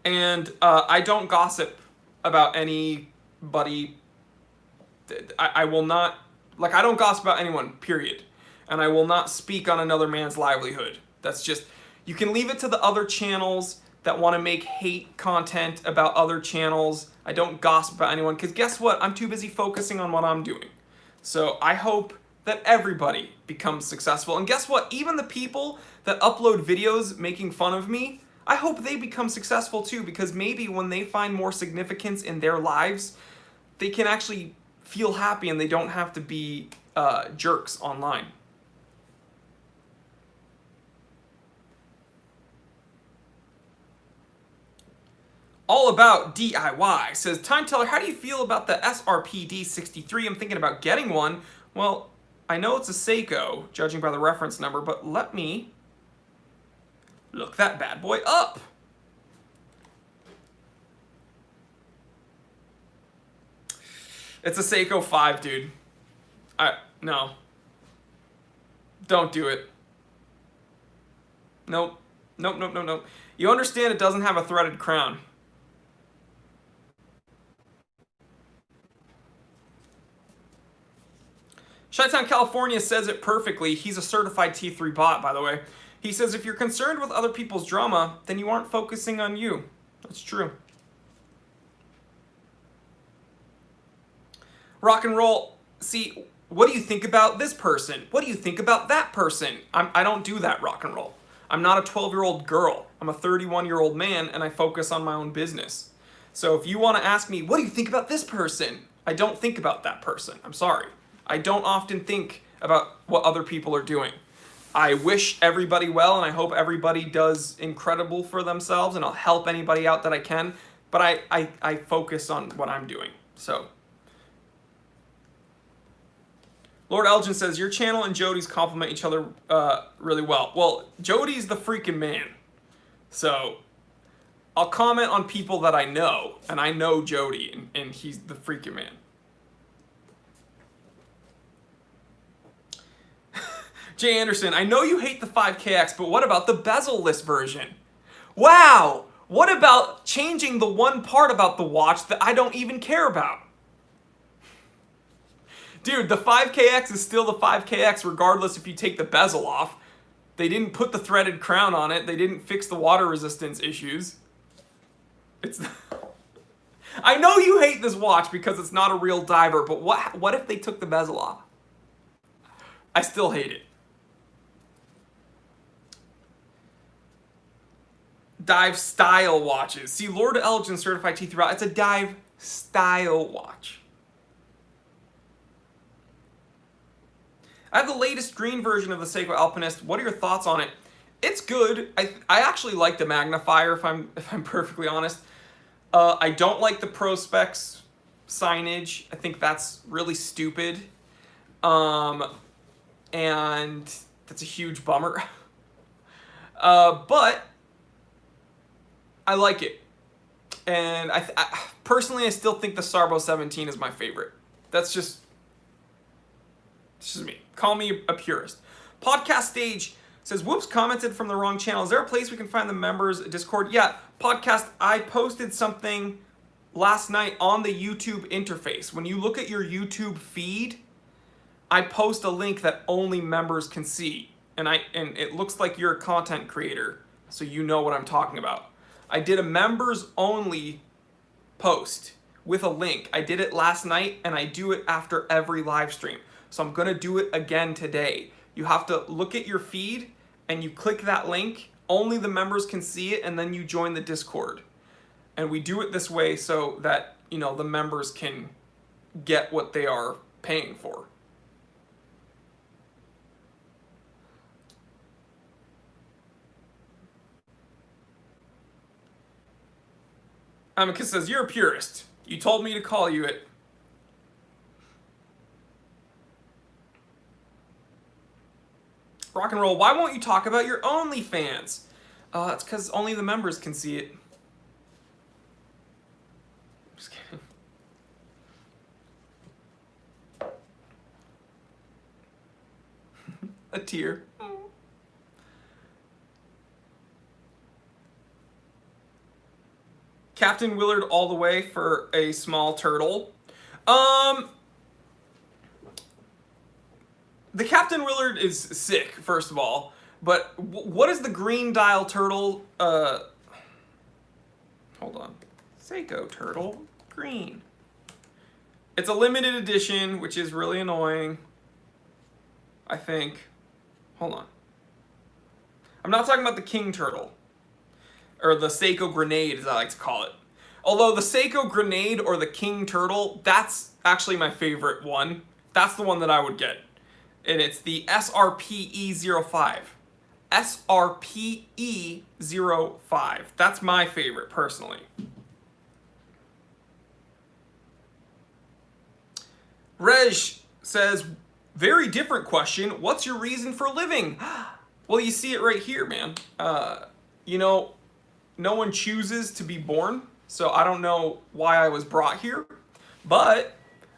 Speaker 1: And I don't gossip about anybody. I will not, like, I don't gossip about anyone, period. And I will not speak on another man's livelihood. That's just, you can leave it to the other channels that want to make hate content about other channels. I don't gossip about anyone, because guess what? I'm too busy focusing on what I'm doing. So I hope that everybody becomes successful. And guess what? Even the people that upload videos making fun of me, I hope they become successful too, because maybe when they find more significance in their lives, they can actually feel happy and they don't have to be jerks online. All About DIY says, Time Teller, how do you feel about the SRPD 63? I'm thinking about getting one. Well, I know it's a Seiko, judging by the reference number, but let me look that bad boy up. It's a Seiko 5, dude. No. Don't do it. Nope. Nope. You understand it doesn't have a threaded crown. Chi-Town, California says it perfectly. He's a certified T3 bot, by the way. He says, if you're concerned with other people's drama, then you aren't focusing on you. That's true. Rock and roll. See, what do you think about this person? What do you think about that person? I don't do that, rock and roll. I'm not a 12-year-old girl. I'm a 31-year-old man, and I focus on my own business. So if you want to ask me, what do you think about this person? I don't think about that person. I'm sorry. I don't often think about what other people are doing. I wish everybody well, and I hope everybody does incredible for themselves, and I'll help anybody out that I can, but I focus on what I'm doing. So, Lord Elgin says, your channel and Jody's complement each other really well. Well, Jody's the freaking man. So, I'll comment on people that I know, and I know Jody, and he's the freaking man. Jay Anderson, I know you hate the 5KX, but what about the bezel-less version? Wow! What about changing the one part about the watch that I don't even care about? Dude, the 5KX is still the 5KX regardless if you take the bezel off. They didn't put the threaded crown on it. They didn't fix the water resistance issues. I know you hate this watch because it's not a real diver, but what if they took the bezel off? I still hate it. Dive style watches. See, Lord Elgin certified T3 Rot. It's a dive style watch. I have the latest green version of the Seiko Alpinist. What are your thoughts on it? It's good. I actually like the magnifier, if I'm perfectly honest. I don't like the Prospex signage. I think that's really stupid. And that's a huge bummer. But I like it. And personally, I still think the Sarbo 17 is my favorite. That's just me. Call me a purist. Podcast Stage says, whoops, commented from the wrong channel. Is there a place we can find the members' Discord? Yeah, podcast, I posted something last night on the YouTube interface. When you look at your YouTube feed, I post a link that only members can see. And it looks like you're a content creator, so you know what I'm talking about. I did a members only post with a link. I did it last night, and I do it after every live stream. So I'm gonna do it again today. You have to look at your feed and you click that link. Only the members can see it, and then you join the Discord. And we do it this way so that, you know, the members can get what they are paying for. Amicus says, you're a purist. You told me to call you it. Rock and roll, why won't you talk about your OnlyFans? It's because only the members can see it. Just kidding. A tear. Captain Willard all the way for a small turtle. The Captain Willard is sick, first of all. But what is the green dial turtle? Hold on. Seiko turtle. Green. It's a limited edition, which is really annoying. I think. Hold on. I'm not talking about the king turtle. Or the Seiko grenade, as I like to call it. Although the Seiko grenade or the king turtle, that's actually my favorite one. That's the one that I would get. And it's the SRPE05. SRPE05. That's my favorite, personally. Reg says, very different question. What's your reason for living? Well, you see it right here, man. You know, no one chooses to be born, so I don't know why I was brought here. But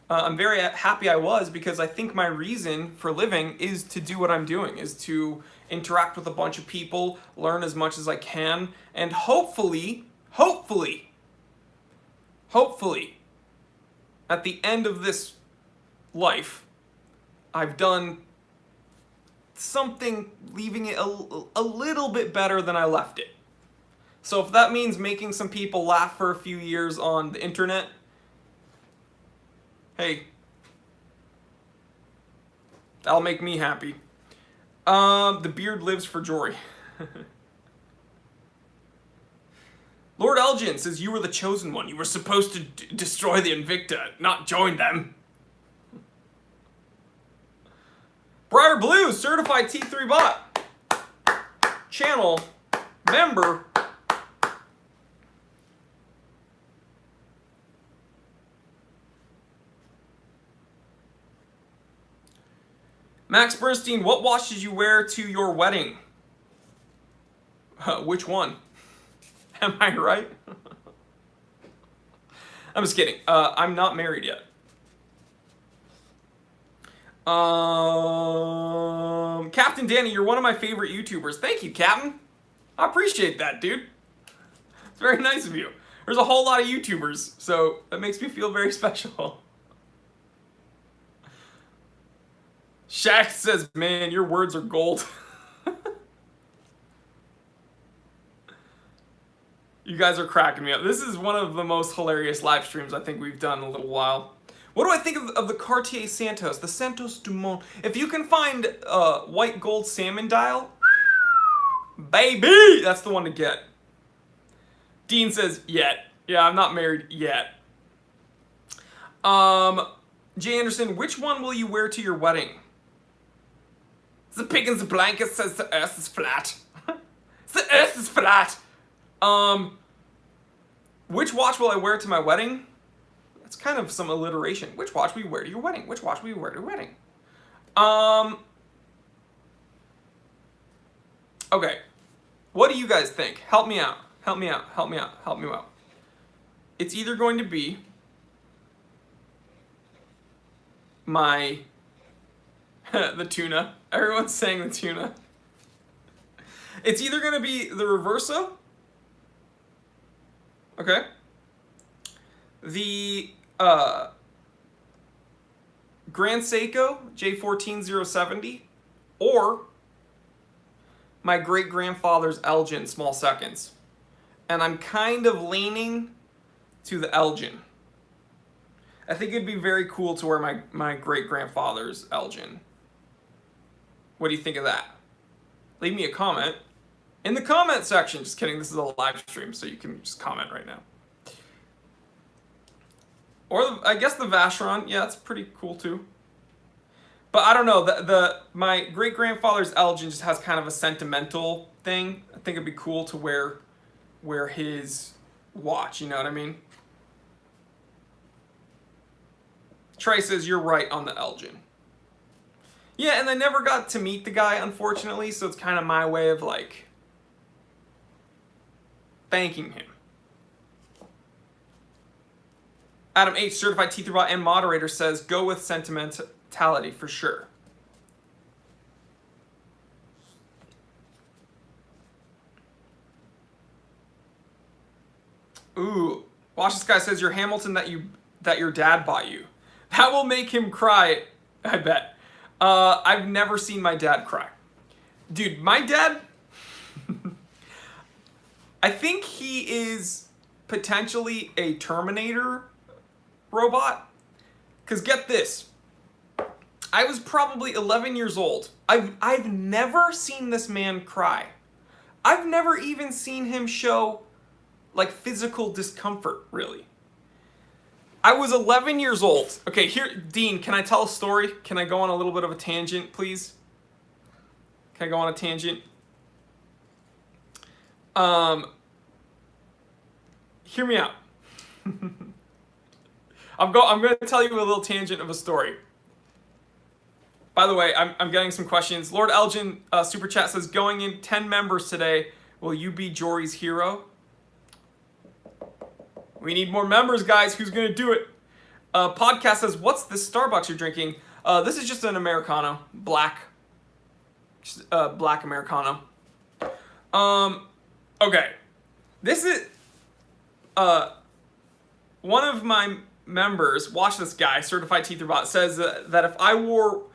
Speaker 1: I'm very happy I was, because I think my reason for living is to do what I'm doing, is to interact with a bunch of people, learn as much as I can, and hopefully, at the end of this life, I've done something leaving it a little bit better than I left it. So if that means making some people laugh for a few years on the internet, hey, that'll make me happy. The beard lives for Jory. Lord Elgin says, you were the chosen one. You were supposed to destroy the Invicta, not join them. Briar Blue, certified T3 bot. Channel member. Max Bernstein, what watch did you wear to your wedding? Which one? Am I right? I'm just kidding. I'm not married yet. Captain Danny, you're one of my favorite YouTubers. Thank you, Captain. I appreciate that, dude. It's very nice of you. There's a whole lot of YouTubers, so that makes me feel very special. Shaq says, man, your words are gold. You guys are cracking me up. This is one of the most hilarious live streams I think we've done in a little while. What do I think of the Cartier Santos, the Santos Dumont? If you can find white gold salmon dial, baby, that's the one to get. Dean says, yet. Yeah, I'm not married yet. Jay Anderson, which one will you wear to your wedding? The pig in the blanket says the earth is flat. The earth is flat. Which watch will I wear to my wedding? That's kind of some alliteration. Which watch will you wear to your wedding? Which watch will you wear to your wedding? Okay. What do you guys think? Help me out. Help me out. Help me out. Help me out. It's either going to be my the tuna. Everyone's saying the tuna. It's either going to be the Reverso. Okay. The Grand Seiko J14070, or my great-grandfather's Elgin small seconds. And I'm kind of leaning to the Elgin. I think it'd be very cool to wear my great-grandfather's Elgin. What do you think of that? Leave me a comment in the comment section. Just kidding, this is a live stream, so you can just comment right now. Or I guess the Vacheron, yeah, it's pretty cool too. But I don't know, my great-grandfather's Elgin just has kind of a sentimental thing. I think it'd be cool to wear his watch, you know what I mean? Trey says, you're right on the Elgin. Yeah, and I never got to meet the guy, unfortunately, so it's kind of my way of, like, thanking him. Adam H., certified Teetherbot and moderator, says, go with sentimentality for sure. Ooh, Watch This Guy says, your Hamilton that your dad bought you. That will make him cry, I bet. I've never seen my dad cry. Dude, my dad, I think he is potentially a Terminator robot. Because get this, I was probably 11 years old. I've never seen this man cry. I've never even seen him show, like, physical discomfort, really. I was 11 years old. Okay, here, Dean, can I tell a story? Can I go on a little bit of a tangent, please? Can I go on a tangent? Hear me out. I'm going to tell you a little tangent of a story. By the way, I'm getting some questions. Lord Elgin, Super Chat says, going in 10 members today, will you be Jory's hero? We need more members, guys. Who's going to do it? Podcast says, what's this Starbucks you're drinking? This is just an Americano. Black. Black Americano. Okay. This is... one of my members, Watch This Guy, certified Teetherbot, says that if I wore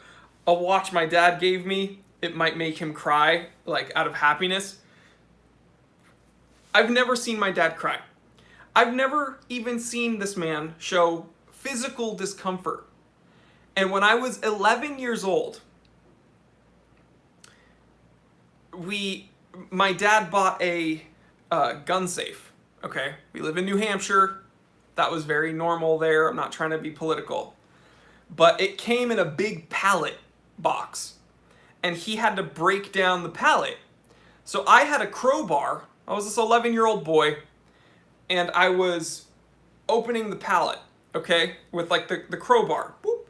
Speaker 1: a watch my dad gave me, it might make him cry, like, out of happiness. I've never seen my dad cry. I've never even seen this man show physical discomfort. And when I was 11 years old, my dad bought a gun safe, okay? We live in New Hampshire. That was very normal there. I'm not trying to be political. But it came in a big pallet box. And he had to break down the pallet. So I had a crowbar. I was this 11-year-old boy. And I was opening the pallet, okay, with like the crowbar. Boop.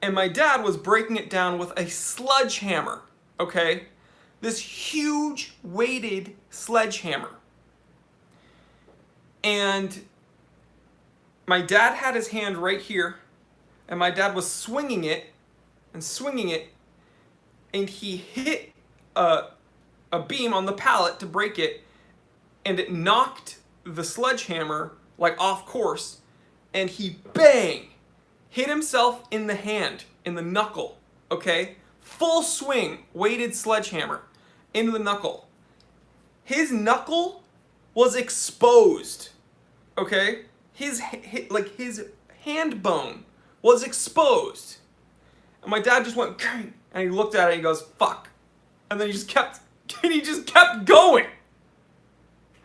Speaker 1: And my dad was breaking it down with a sledgehammer, okay? This huge weighted sledgehammer. And my dad had his hand right here, and my dad was swinging it, and he hit a beam on the pallet to break it, and it knocked the sledgehammer like off course, and he bang hit himself in the hand, in the knuckle, okay? Full swing, weighted sledgehammer into the knuckle. His knuckle was exposed, okay? His hand bone was exposed. And my dad just went, and he looked at it and he goes, fuck. And then he just kept going.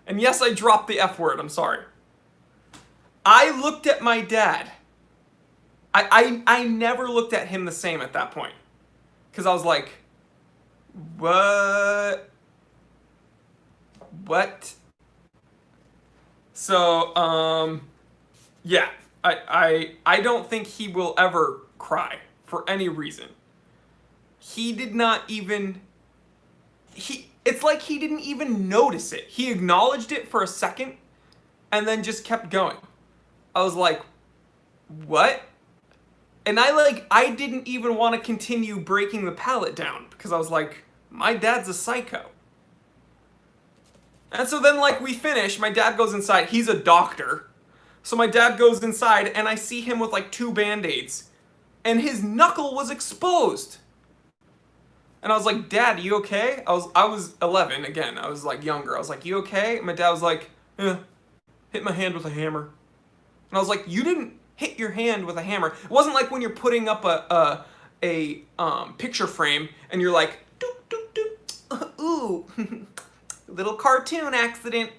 Speaker 1: And yes, I dropped the F word, I'm sorry. I looked at my dad. I never looked at him the same at that point. Because I was like, what? So, yeah. I don't think he will ever cry for any reason. He did not even... It's like he didn't even notice it. He acknowledged it for a second and then just kept going. I was like, what? And I didn't even want to continue breaking the pallet down because I was like, my dad's a psycho. And so then like we finish, my dad goes inside. He's a doctor. So my dad goes inside and I see him with like 2 Band-Aids and his knuckle was exposed. And I was like, Dad, you okay? I was 11, again, I was like younger. I was like, you okay? And my dad was like, hit my hand with a hammer. And I was like, you didn't hit your hand with a hammer. It wasn't like when you're putting up a picture frame and you're like, doop, doop, doop, ooh, little cartoon accident.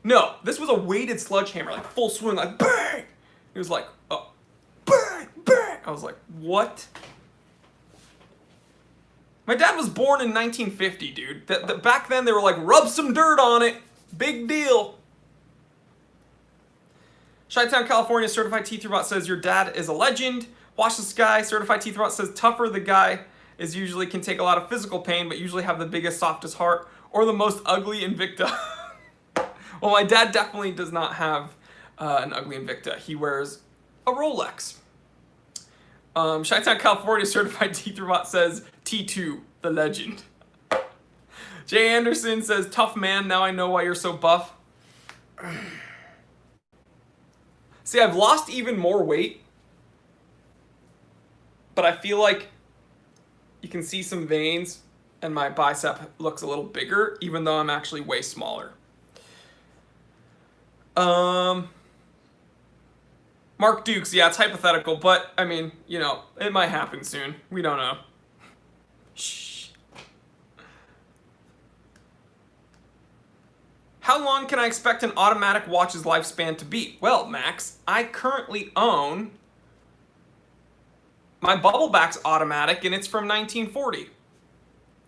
Speaker 1: No, this was a weighted sledgehammer, like full swing, like bang! He was like, oh, bang, bang! I was like, what? My dad was born in 1950, dude. Back then, they were like, rub some dirt on it. Big deal. Chi-Town, California, Certified Teeth Robot says, your dad is a legend. Watch the Sky, Certified Teeth Robot says, tougher the guy is usually can take a lot of physical pain, but usually have the biggest, softest heart, or the most ugly Invicta. Well, my dad definitely does not have an ugly Invicta. He wears a Rolex. Chi-Town, California, Certified Teeth Robot says, T2, the legend. Jay Anderson says, tough man, now I know why you're so buff. See, I've lost even more weight, but I feel like you can see some veins and my bicep looks a little bigger, even though I'm actually way smaller. Mark Dukes, yeah, it's hypothetical, but I mean, you know, it might happen soon. We don't know. Shh. How long can I expect an automatic watch's lifespan to be? Well, Max, I currently own my Bubbleback's automatic, and it's from 1940.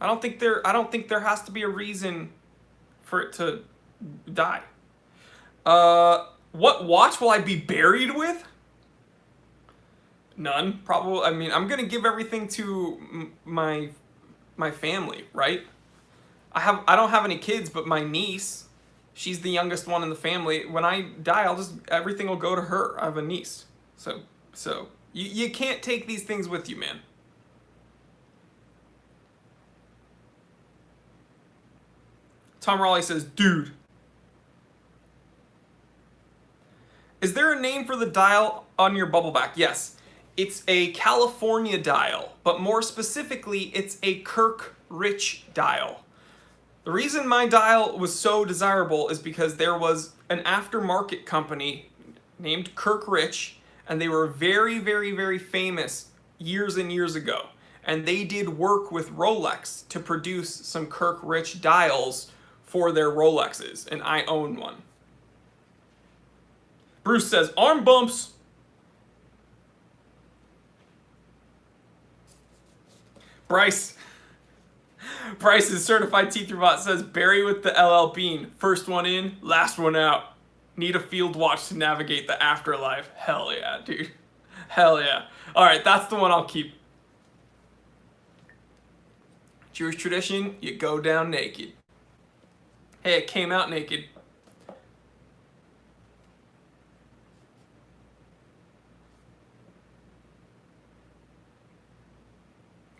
Speaker 1: I don't think there has to be a reason for it to die. What watch will I be buried with? None, probably. I mean, I'm gonna give everything to my family, right? I don't have any kids, but my niece, she's the youngest one in the family. When I die, everything will go to her. I have a niece, so you can't take these things with you, man. Tom Raleigh says, dude. Is there a name for the dial on your Bubbleback? Yes. It's a California dial, but more specifically, it's a Kirk Rich dial. The reason my dial was so desirable is because there was an aftermarket company named Kirk Rich, and they were very, very, very famous years and years ago. And they did work with Rolex to produce some Kirk Rich dials for their Rolexes, and I own one. Bruce says, arm bumps. Bryce's Certified Teeth Robot says, Barry with the LL Bean. First one in, last one out. Need a field watch to navigate the afterlife. Hell yeah, dude. Hell yeah. Alright, that's the one I'll keep. Jewish tradition, you go down naked. Hey, it came out naked.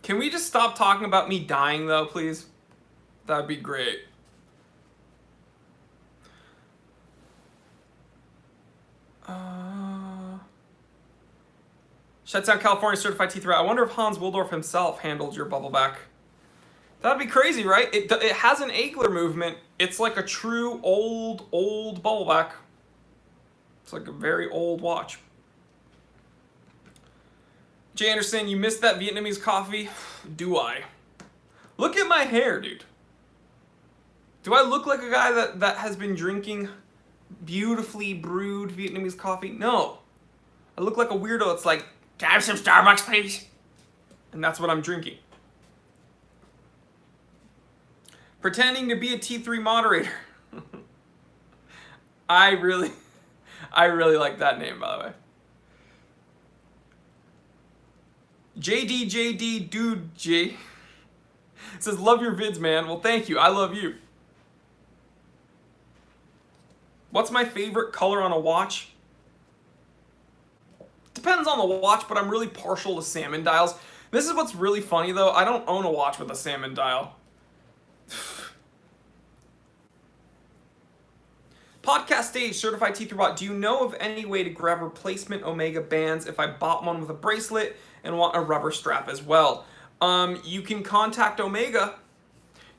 Speaker 1: Can we just stop talking about me dying, though, please? That'd be great. Shuts out California Certified Teeth Robot. I wonder if Hans Wildorf himself handled your Bubbleback. That'd be crazy, right? It has an Eigler movement. It's like a true old Bubbleback. It's like a very old watch. Jay Anderson, you missed that Vietnamese coffee? Do I? Look at my hair, dude. Do I look like a guy that has been drinking beautifully brewed Vietnamese coffee? No. I look like a weirdo. It's like, can I have some Starbucks, please? And that's what I'm drinking. Pretending to be a T3 moderator. I really like that name, by the way. JD Dude J says, love your vids, man. Well, thank you. I love you. What's my favorite color on a watch? Depends on the watch, but I'm really partial to salmon dials. This is what's really funny, though. I don't own a watch with a salmon dial. Podcast Stage, Certified Teeth Robot. Do you know of any way to grab replacement Omega bands if I bought one with a bracelet and want a rubber strap as well? You can contact Omega.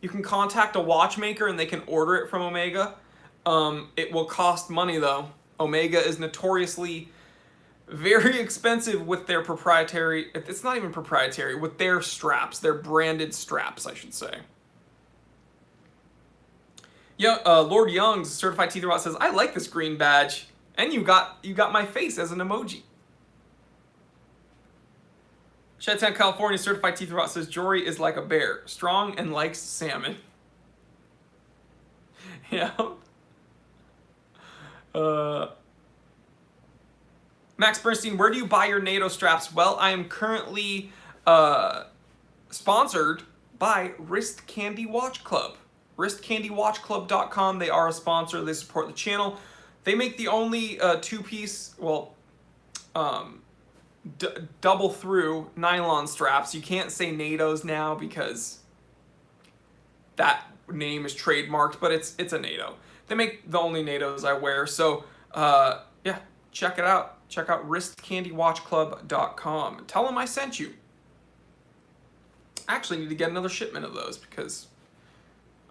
Speaker 1: You can contact a watchmaker and they can order it from Omega. It will cost money, though. Omega is notoriously very expensive with their proprietary, it's not even proprietary, with their straps, their branded straps, I should say. Yeah, Lord Young's Certified Teeth Robot says, I like this green badge. And you got my face as an emoji. Shedtown, California Certified Teeth Robot says, Jory is like a bear, strong and likes salmon. Yeah. Max Bernstein, where do you buy your NATO straps? Well, I am currently sponsored by Wrist Candy Watch Club. WristCandyWatchClub.com. They are a sponsor. They support the channel. They make the only two-piece, well, double through nylon straps. You can't say NATOs now because that name is trademarked, but it's a NATO. They make the only NATOs I wear. So yeah, check it out. Check out wristcandywatchclub.com. Tell them I sent you. I actually need to get another shipment of those because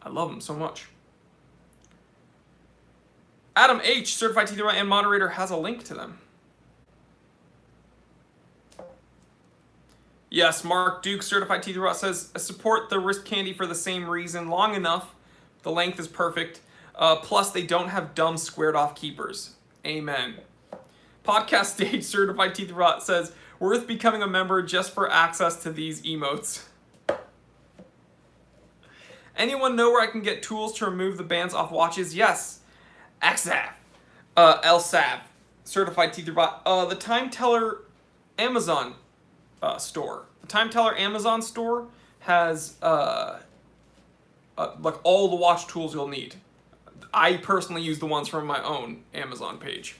Speaker 1: I love them so much. Adam H, certified teacher and moderator, has a link to them. Yes, Mark Duke, certified teacher bot, says support the wrist candy for the same reason. Long enough, the length is perfect. Plus, they don't have dumb squared off keepers. Amen. Podcast Stage, certified teacher bot, says worth becoming a member just for access to these emotes. Anyone know where I can get tools to remove the bands off watches? Yes. XAV. LSAV, certified teacher bot. The Time Teller Amazon store. The Time Teller Amazon store has like all the watch tools you'll need. I personally use the ones from my own Amazon page.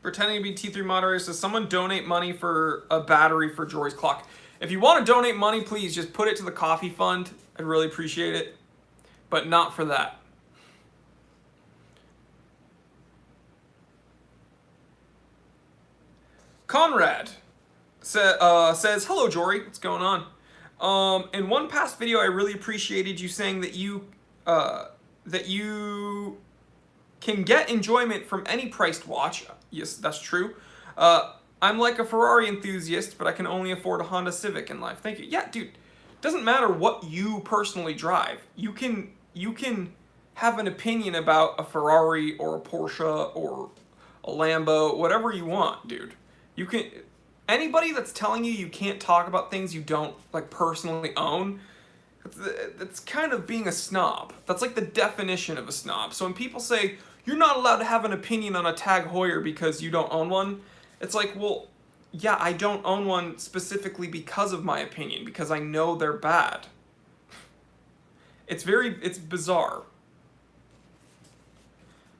Speaker 1: Pretending to be T3 moderator says someone donate money for a battery for Jory's clock. If you want to donate money, please just put it to the coffee fund. I'd really appreciate it, but not for that. Conrad says, hello, Jory. What's going on? In one past video, I really appreciated you saying that you can get enjoyment from any priced watch. Yes, that's true. I'm like a Ferrari enthusiast, but I can only afford a Honda Civic in life. Thank you. Yeah, dude. Doesn't matter what you personally drive. You can have an opinion about a Ferrari or a Porsche or a Lambo, whatever you want, dude. You can. Anybody that's telling you can't talk about things you don't like personally own, that's kind of being a snob. That's like the definition of a snob. So when people say you're not allowed to have an opinion on a Tag Heuer because you don't own one, it's like, well, yeah, I don't own one specifically because of my opinion, because I know they're bad. It's bizarre.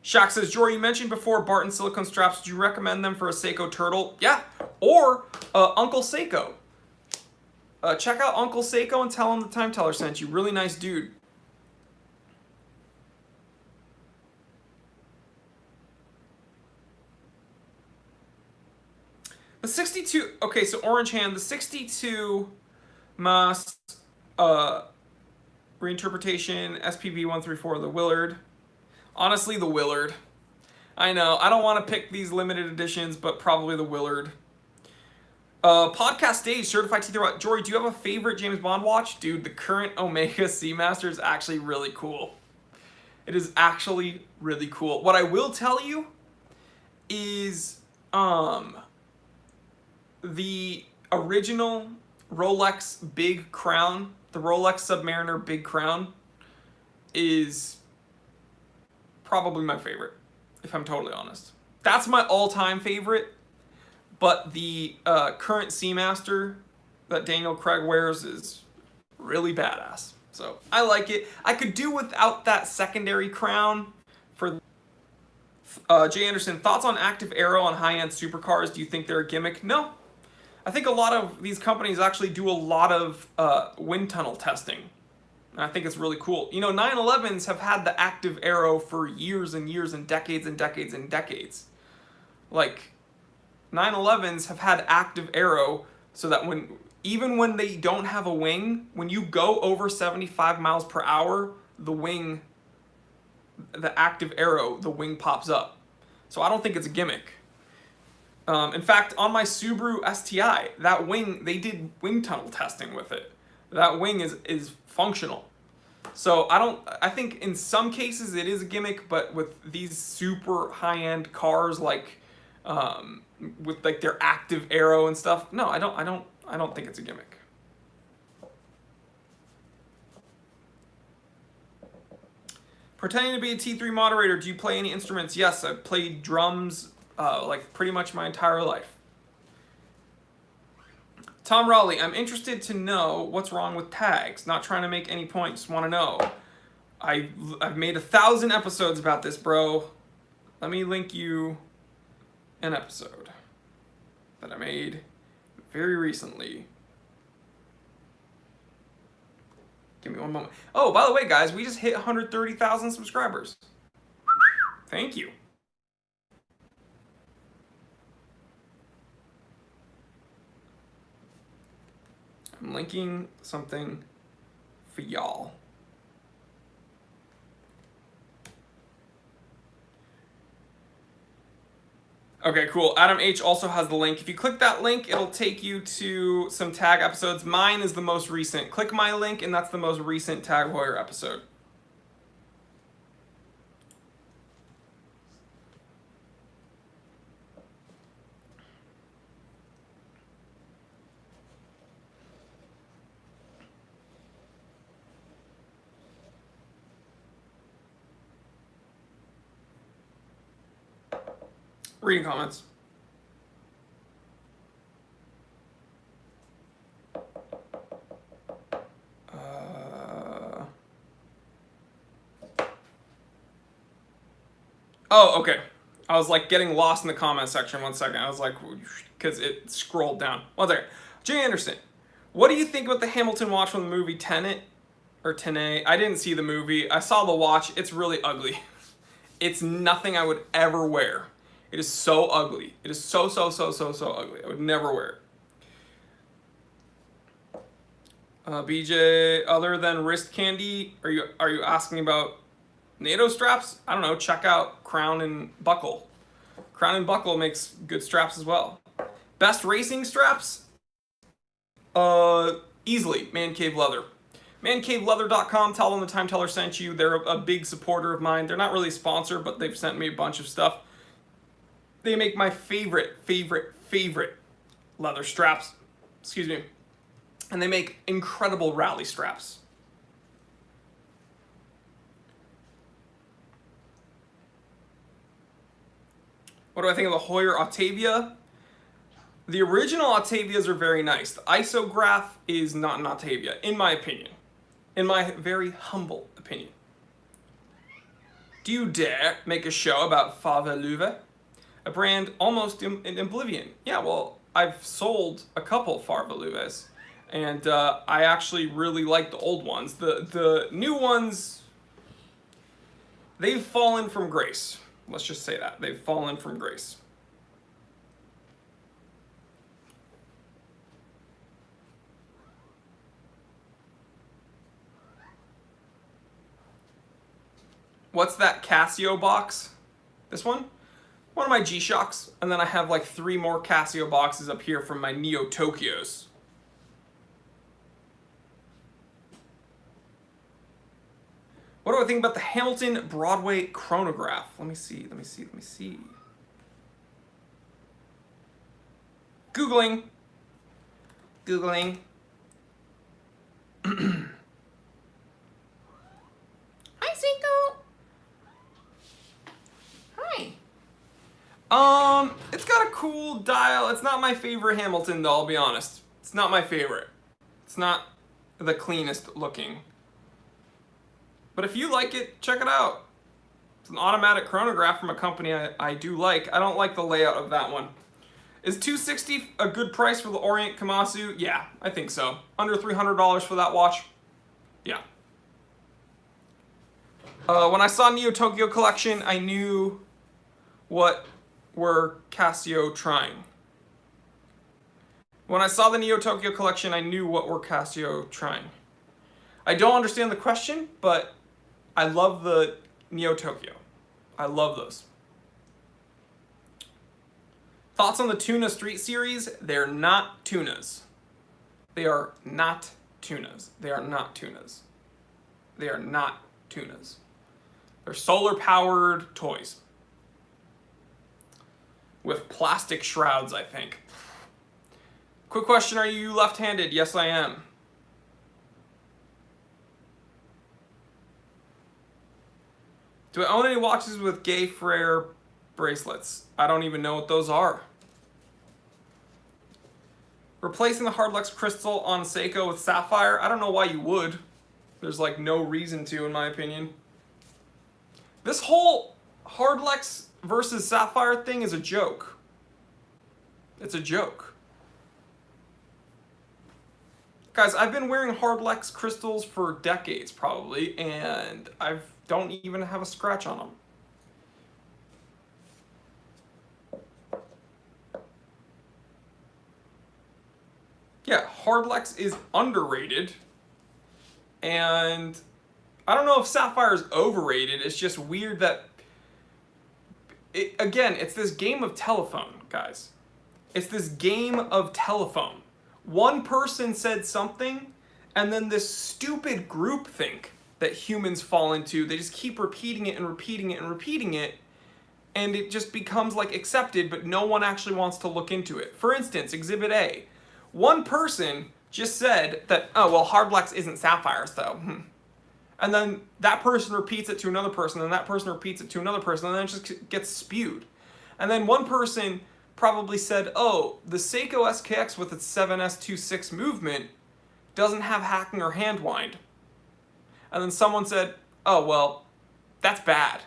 Speaker 1: Shaq says, Jory, you mentioned before Barton silicone straps. Would you recommend them for a Seiko Turtle? Yeah, or Uncle Seiko. Check out Uncle Seiko and tell him the Time Teller sent you. Really nice dude. The 62, okay, so Orange Hand, the 62 Mas reinterpretation SPB 134, the Willard. Honestly, the Willard. I know, I don't want to pick these limited editions, but probably the Willard. Podcast Stage, certified teacher. Jory, do you have a favorite James Bond watch? Dude, the current Omega Seamaster is actually really cool. It is actually really cool. What I will tell you is, the original Rolex Big Crown, the Rolex Submariner Big Crown, is probably my favorite, if I'm totally honest. That's my all-time favorite, but the current Seamaster that Daniel Craig wears is really badass. So I like it. I could do without that secondary crown. For Jay Anderson, thoughts on Active Aero on high-end supercars? Do you think they're a gimmick? No. I think a lot of these companies actually do a lot of wind tunnel testing. And I think it's really cool. You know, 911s have had the Active Aero for years and years and decades and decades and decades. Like, 911s have had Active Aero so that even when they don't have a wing, when you go over 75 miles per hour, the Active Aero, the wing pops up. So I don't think it's a gimmick. In fact, on my Subaru STI, that wing, they did wind tunnel testing with it. That wing is functional. So I think in some cases it is a gimmick, but with these super high-end cars like with like their Active Aero and stuff, no, I don't think it's a gimmick. Pretending to be a T3 moderator, do you play any instruments? Yes, I've played drums like pretty much my entire life. Tom Raleigh, I'm interested to know what's wrong with tags. Not trying to make any point, just want to know. I've made 1,000 episodes about this, bro. Let me link you an episode that I made very recently. Give me one moment. Oh, by the way, guys, we just hit 130,000 subscribers. Thank you. I'm linking something for y'all. Okay, cool. Adam H. also has the link. If you click that link, it'll take you to some tag episodes. Mine is the most recent. Click my link, and that's the most recent Tag Heuer episode. Reading comments. Oh, okay. I was like getting lost in the comment section. 1 second. I was like, because it scrolled down. 1 second. Jay Anderson, what do you think about the Hamilton watch from the movie Tenet or Tenet? I didn't see the movie. I saw the watch. It's really ugly. It's nothing I would ever wear. It is so ugly. It is so ugly. I would never wear it. BJ, other than wrist candy, are you asking about NATO straps? I don't know. Check out Crown and Buckle. Crown and Buckle makes good straps as well. Best racing straps? Easily Man Cave Leather. ManCaveLeather.com. Tell them the Time Teller sent you. They're a big supporter of mine. They're not really a sponsor, but they've sent me a bunch of stuff. They make my favorite leather straps. Excuse me. And they make incredible rally straps. What do I think of the Heuer Octavia? The original Octavias are very nice. The Isograph is not an Octavia, in my opinion. In my very humble opinion. Do you dare make a show about Farve a brand almost in oblivion? Yeah, well, I've sold a couple Farve and I actually really like the old ones. The new ones, they've fallen from grace. Let's just say that. They've fallen from grace. What's that Casio box? This one? One of my G-Shocks. And then I have like 3 more Casio boxes up here from my Neo Tokyos. What do I think about the Hamilton Broadway chronograph? Let me see. Googling. Hi, Cinco. Hi. It's got a cool dial. It's not my favorite Hamilton, though, I'll be honest. It's not my favorite. It's not the cleanest looking. But if you like it, check it out. It's an automatic chronograph from a company I do like. I don't like the layout of that one. Is $260 a good price for the Orient Komatsu? Yeah, I think so. Under $300 for that watch? Yeah. When I saw Neo Tokyo Collection, I knew what were Casio trying. When I saw the Neo Tokyo Collection, I knew what were Casio trying. I don't understand the question, but I love the Neo Tokyo. I love those. Thoughts on the Tuna Street series? They're not tunas. They are not tunas. They are not tunas. They are not tunas. They're solar-powered toys. With plastic shrouds, I think. Quick question, are you left-handed? Yes, I am. Do I own any watches with gay Frere bracelets? I don't even know what those are. Replacing the Hardlex crystal on Seiko with sapphire? I don't know why you would. There's like no reason to, in my opinion. This whole Hardlex versus sapphire thing is a joke. It's a joke. Guys, I've been wearing Hardlex crystals for decades probably, and I don't even have a scratch on them. Yeah, Hardlex is underrated, and I don't know if sapphire is overrated. It's just weird that, again, it's this game of telephone, guys. It's this game of telephone. One person said something, and then this stupid groupthink that humans fall into, they just keep repeating it and repeating it and repeating it, and it just becomes like accepted, but no one actually wants to look into it. For instance, Exhibit A. One person just said that, oh, well, Hardlex isn't sapphire, so. And then that person repeats it to another person, and that person repeats it to another person, and then it just gets spewed. And then one person probably said, oh, the Seiko SKX with its 7S26 movement doesn't have hacking or hand wind. And then someone said, oh, well, that's bad.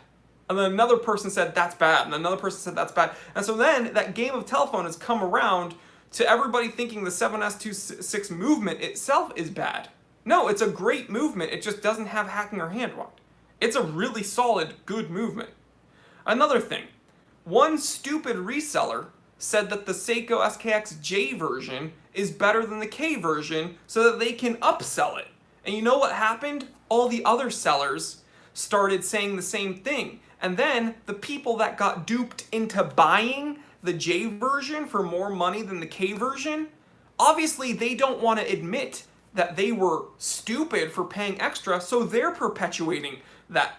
Speaker 1: And then another person said, that's bad. And another person said, that's bad. And so then that game of telephone has come around to everybody thinking the 7S26 movement itself is bad. No, it's a great movement. It just doesn't have hacking or hand wind. It's a really solid, good movement. Another thing, one stupid reseller said that the Seiko SKX J version is better than the K version so that they can upsell it. And you know what happened? All the other sellers started saying the same thing. And then the people that got duped into buying the J version for more money than the K version, obviously they don't want to admit that they were stupid for paying extra, so they're perpetuating that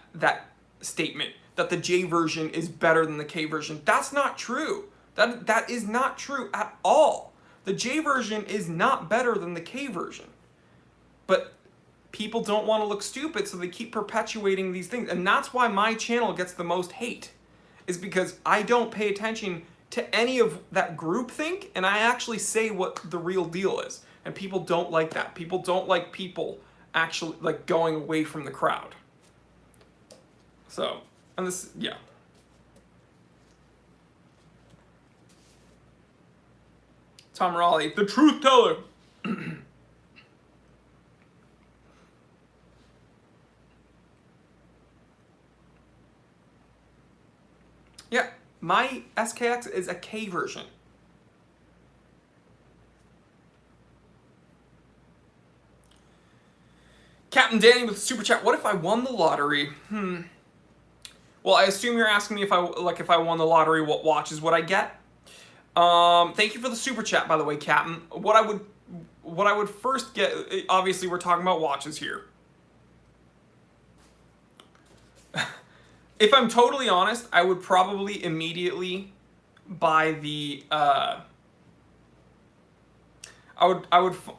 Speaker 1: statement that the J version is better than the K version. That's not true. That is not true at all. The J version is not better than the K version. But people don't want to look stupid, so they keep perpetuating these things. And that's why my channel gets the most hate, is because I don't pay attention to any of that groupthink, and I actually say what the real deal is. And people don't like that. People don't like people actually like going away from the crowd. So, and this, yeah. Tom Raleigh, the truth teller. Yeah, my SKX is a K version. Captain Danny with super chat. What if I won the lottery? Well, I assume you're asking me if I won the lottery, what watches would I get? Thank you for the super chat, by the way, Captain. What I would first get, obviously we're talking about watches here. If I'm totally honest, I would probably immediately buy the,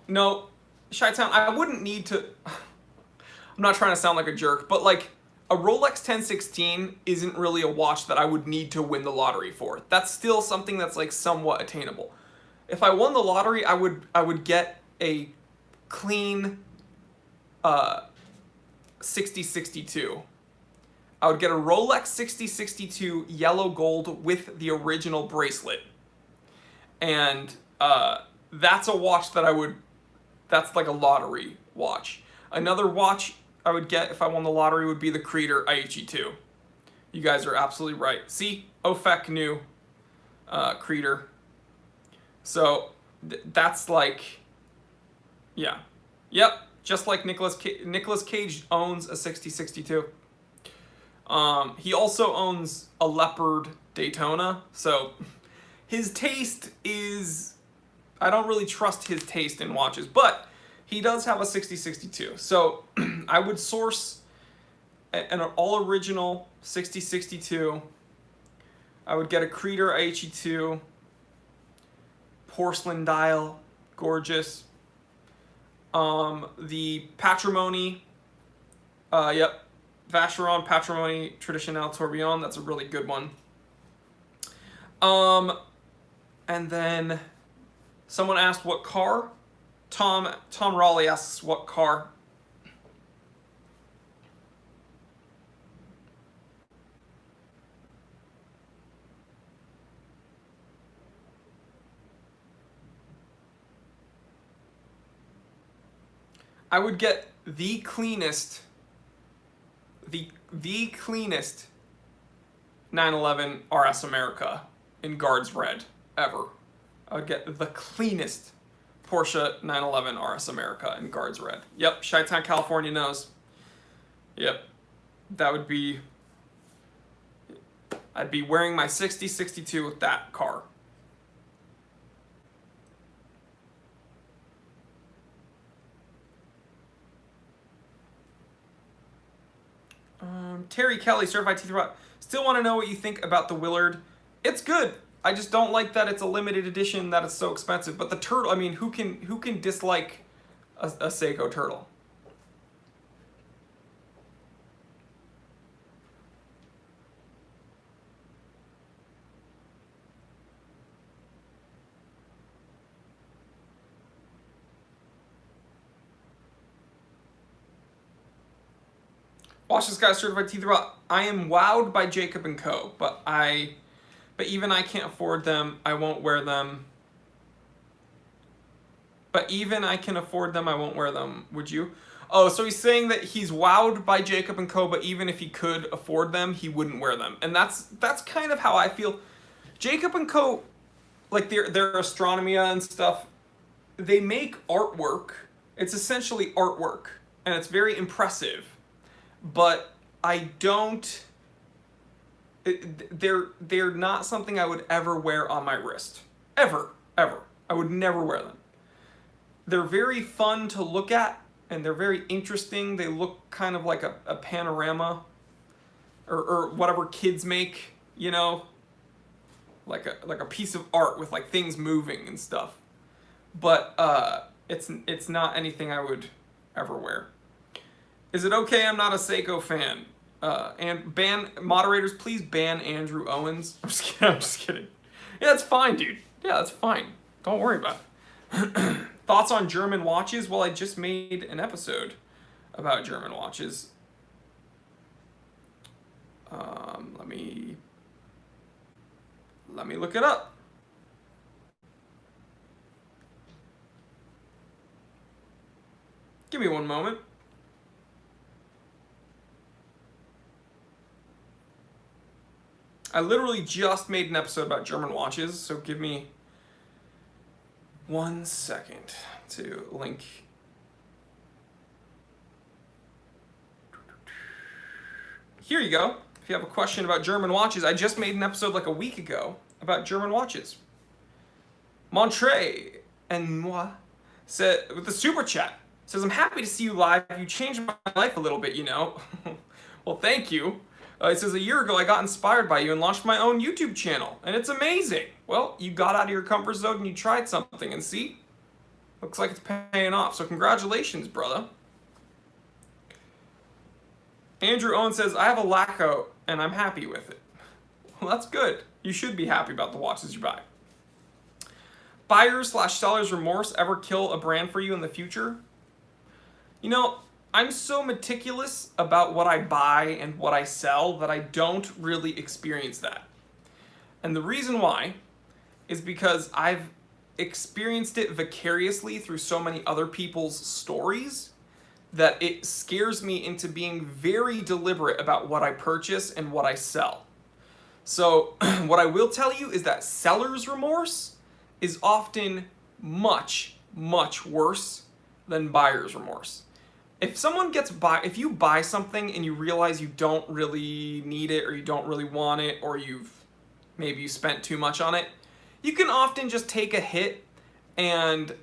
Speaker 1: no, Chi-Town, I wouldn't need to, I'm not trying to sound like a jerk, but like, a Rolex 1016 isn't really a watch that I would need to win the lottery for. That's still something that's like somewhat attainable. If I won the lottery, I would get a clean 6062. I would get a Rolex 6062 yellow gold with the original bracelet. And that's a watch that that's like a lottery watch. Another watch I would get if I won the lottery would be the Curating Aichi 2. You guys are absolutely right. See, OFEC knew Curating. So that's like, yeah. Yep, just like Nicolas Cage owns a 6062. He also owns a Leopard Daytona, so his taste is, I don't really trust his taste in watches, but he does have a 6062. So I would source an all-original 6062. I would get a Curating Aichi 2, porcelain dial, gorgeous. The Patrimony, yep, Vacheron, Patrimony, Traditionnel, Tourbillon. That's a really good one. And then someone asked what car. Tom Raleigh asks what car. I would get the cleanest 911 RS America in Guards Red ever. I would get the cleanest Porsche 911 RS America in Guards Red. Yep, Chi-Town, California knows. Yep, that would be... I'd be wearing my 6062 with that car. Terry Kelly, certified teeth rot. Still want to know what you think about the Willard. It's good. I just don't like that it's a limited edition, that it's so expensive. But the turtle, I mean, who can dislike a Seiko turtle? Watch this guy, certified teeth rot. I am wowed by Jacob & Co. But even I can't afford them. I won't wear them. But even I can afford them, I won't wear them. Would you? Oh, so he's saying that he's wowed by Jacob & Co. But even if he could afford them, he wouldn't wear them. And that's kind of how I feel. Jacob & Co. Like their Astronomia and stuff, they make artwork. It's essentially artwork, and it's very impressive. But I don't... They're not something I would ever wear on my wrist. Ever. I would never wear them. They're very fun to look at, and they're very interesting. They look kind of like a panorama, or whatever kids make, you know? Like a piece of art with like things moving and stuff. But it's not anything I would ever wear. Is it okay I'm not a Seiko fan? And moderators, please ban Andrew Owens. I'm just kidding. Yeah, that's fine, dude. Yeah, that's fine. Don't worry about it. Thoughts on German watches? Well, I just made an episode about German watches. Let me look it up. Give me one moment. I literally just made an episode about German watches, so give me 1 second to link. Here you go. If you have a question about German watches, I just made an episode like a week ago about German watches. Montre and moi said with the super chat says, "I'm happy to see you live. You changed my life a little bit, you know." Well, thank you. It says, "A year ago I got inspired by you and launched my own YouTube channel, and it's amazing." Well, you got out of your comfort zone and you tried something, and see, looks like it's paying off. So congratulations, brother. Andrew Owen says, "I have a Laco and I'm happy with it." Well, that's good. You should be happy about the watches you buy. Buyers/seller's remorse ever kill a brand for you in the future? You know, I'm so meticulous about what I buy and what I sell that I don't really experience that. And the reason why is because I've experienced it vicariously through so many other people's stories that it scares me into being very deliberate about what I purchase and what I sell. So what I will tell you is that seller's remorse is often much, much worse than buyer's remorse. If you buy something and you realize you don't really need it, or you don't really want it, or maybe you spent too much on it, you can often just take a hit and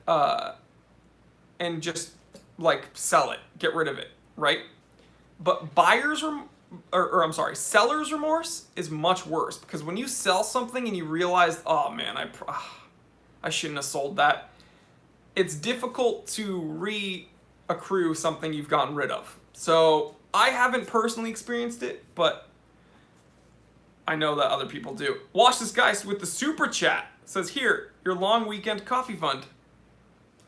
Speaker 1: just like sell it, get rid of it, right? But seller's remorse is much worse, because when you sell something and you realize, oh man, I shouldn't have sold that, it's difficult to reaccrue something you've gotten rid of. So I haven't personally experienced it, but I know that other people do. Watch this guy with the super chat. It says, here, your long weekend coffee fund.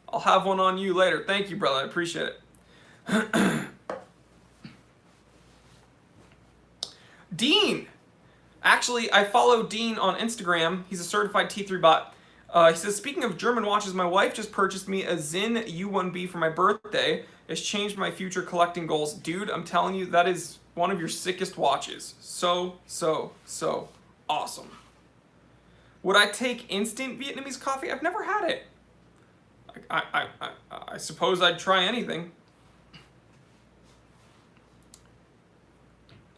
Speaker 1: I'll have one on you later. Thank you, brother. I appreciate it. Dean. Actually, I follow Dean on Instagram. He's a certified T3 bot. He says, speaking of German watches, my wife just purchased me a Zinn U1B for my birthday. It's changed my future collecting goals. Dude, I'm telling you, that is one of your sickest watches. So awesome. Would I take instant Vietnamese coffee? I've never had it. I suppose I'd try anything.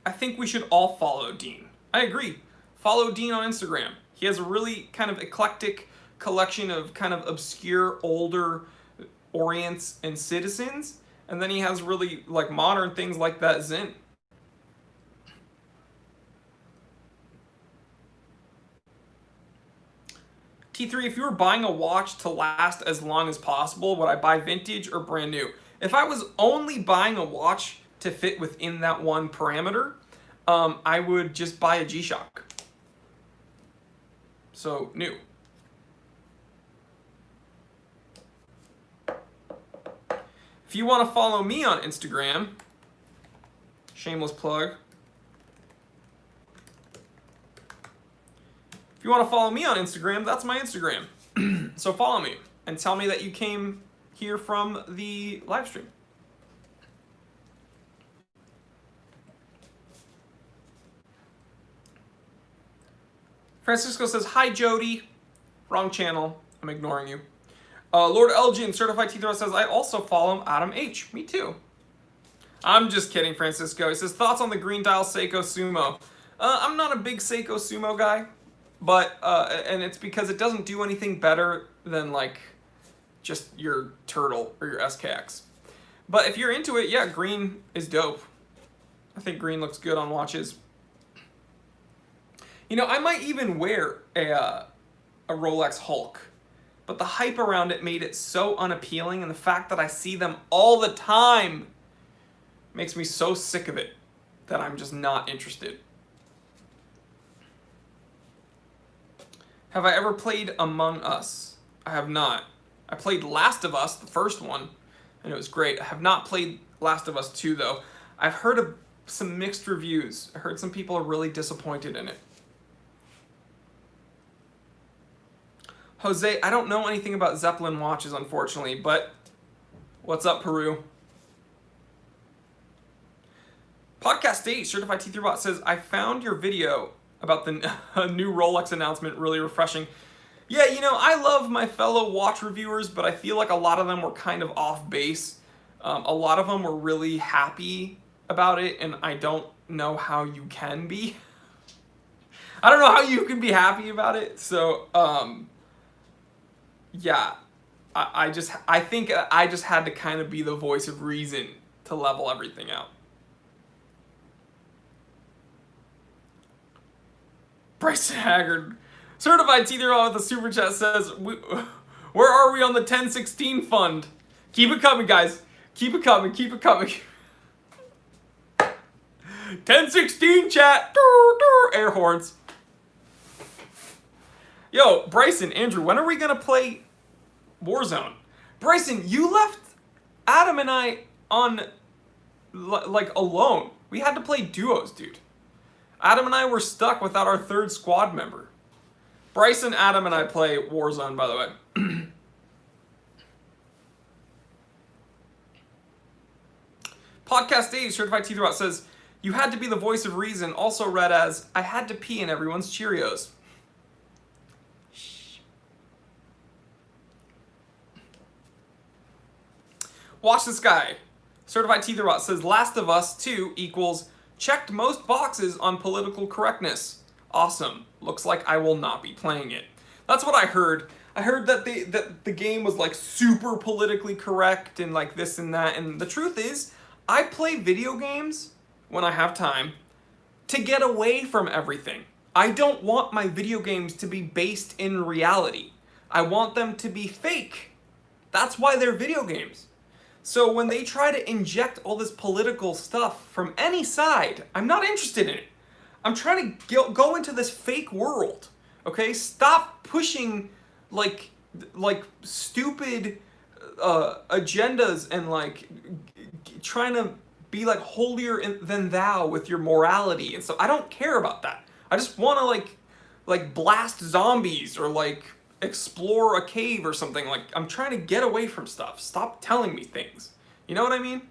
Speaker 1: I think we should all follow Dean. I agree. Follow Dean on Instagram. He has a really kind of eclectic collection of kind of obscure older Orients and Citizens, and then he has really like modern things like that Zinn. T3, if you were buying a watch to last as long as possible, would I buy vintage or brand new? If I was only buying a watch to fit within that one parameter, I would just buy a G-Shock. So, new. If you want to follow me on Instagram, shameless plug. If you want to follow me on Instagram, that's my Instagram. So follow me and tell me that you came here from the live stream. Francisco says, hi, Jody. Wrong channel. I'm ignoring you. Lord Elgin, certified T-Throw, says, I also follow Adam H. Me too. I'm just kidding, Francisco. He says, thoughts on the green dial Seiko Sumo. I'm not a big Seiko Sumo guy, but, and it's because it doesn't do anything better than, like, just your Turtle or your SKX. But if you're into it, yeah, green is dope. I think green looks good on watches. You know, I might even wear a Rolex Hulk, but the hype around it made it so unappealing, and the fact that I see them all the time makes me so sick of it that I'm just not interested. Have I ever played Among Us? I have not. I played Last of Us, the first one, and it was great. I have not played Last of Us 2, though. I've heard of some mixed reviews. I heard some people are really disappointed in it. Jose, I don't know anything about Zeppelin watches, unfortunately, but what's up, Peru? Podcast 8, Certified T3 Bot, says, I found your video about the new Rolex announcement really refreshing. Yeah, you know, I love my fellow watch reviewers, but I feel like a lot of them were kind of off base. A lot of them were really happy about it, and I don't know how you can be. I don't know how you can be happy about it, so, yeah, I think I just had to kind of be the voice of reason to level everything out. Bryce Haggard, certified T-Throw with a super chat, says, where are we on the 1016 fund? Keep it coming, guys. Keep it coming. Keep it coming. 1016 chat. Air horns. Yo, Bryson, Andrew, when are we going to play Warzone? Bryson, you left Adam and I on, like, alone. We had to play duos, dude. Adam and I were stuck without our third squad member. Bryson, Adam, and I play Warzone, by the way. Podcast 8, Certified T-Throw says, you had to be the voice of reason, also read as, I had to pee in everyone's Cheerios. Watch this guy. Certified T-Throw says, Last of Us 2 equals checked most boxes on political correctness. Awesome. Looks like I will not be playing it. That's what I heard. I heard that the game was like super politically correct and like this and that. And the truth is, I play video games when I have time to get away from everything. I don't want my video games to be based in reality. I want them to be fake. That's why they're video games. So when they try to inject all this political stuff from any side, I'm not interested in it. I'm trying to go into this fake world. Okay? Stop pushing like stupid agendas and like trying to be like holier than thou with your morality. And so I don't care about that. I just want to like blast zombies or like explore a cave or something. Like, I'm trying to get away from stuff. Stop telling me things. You know what I mean?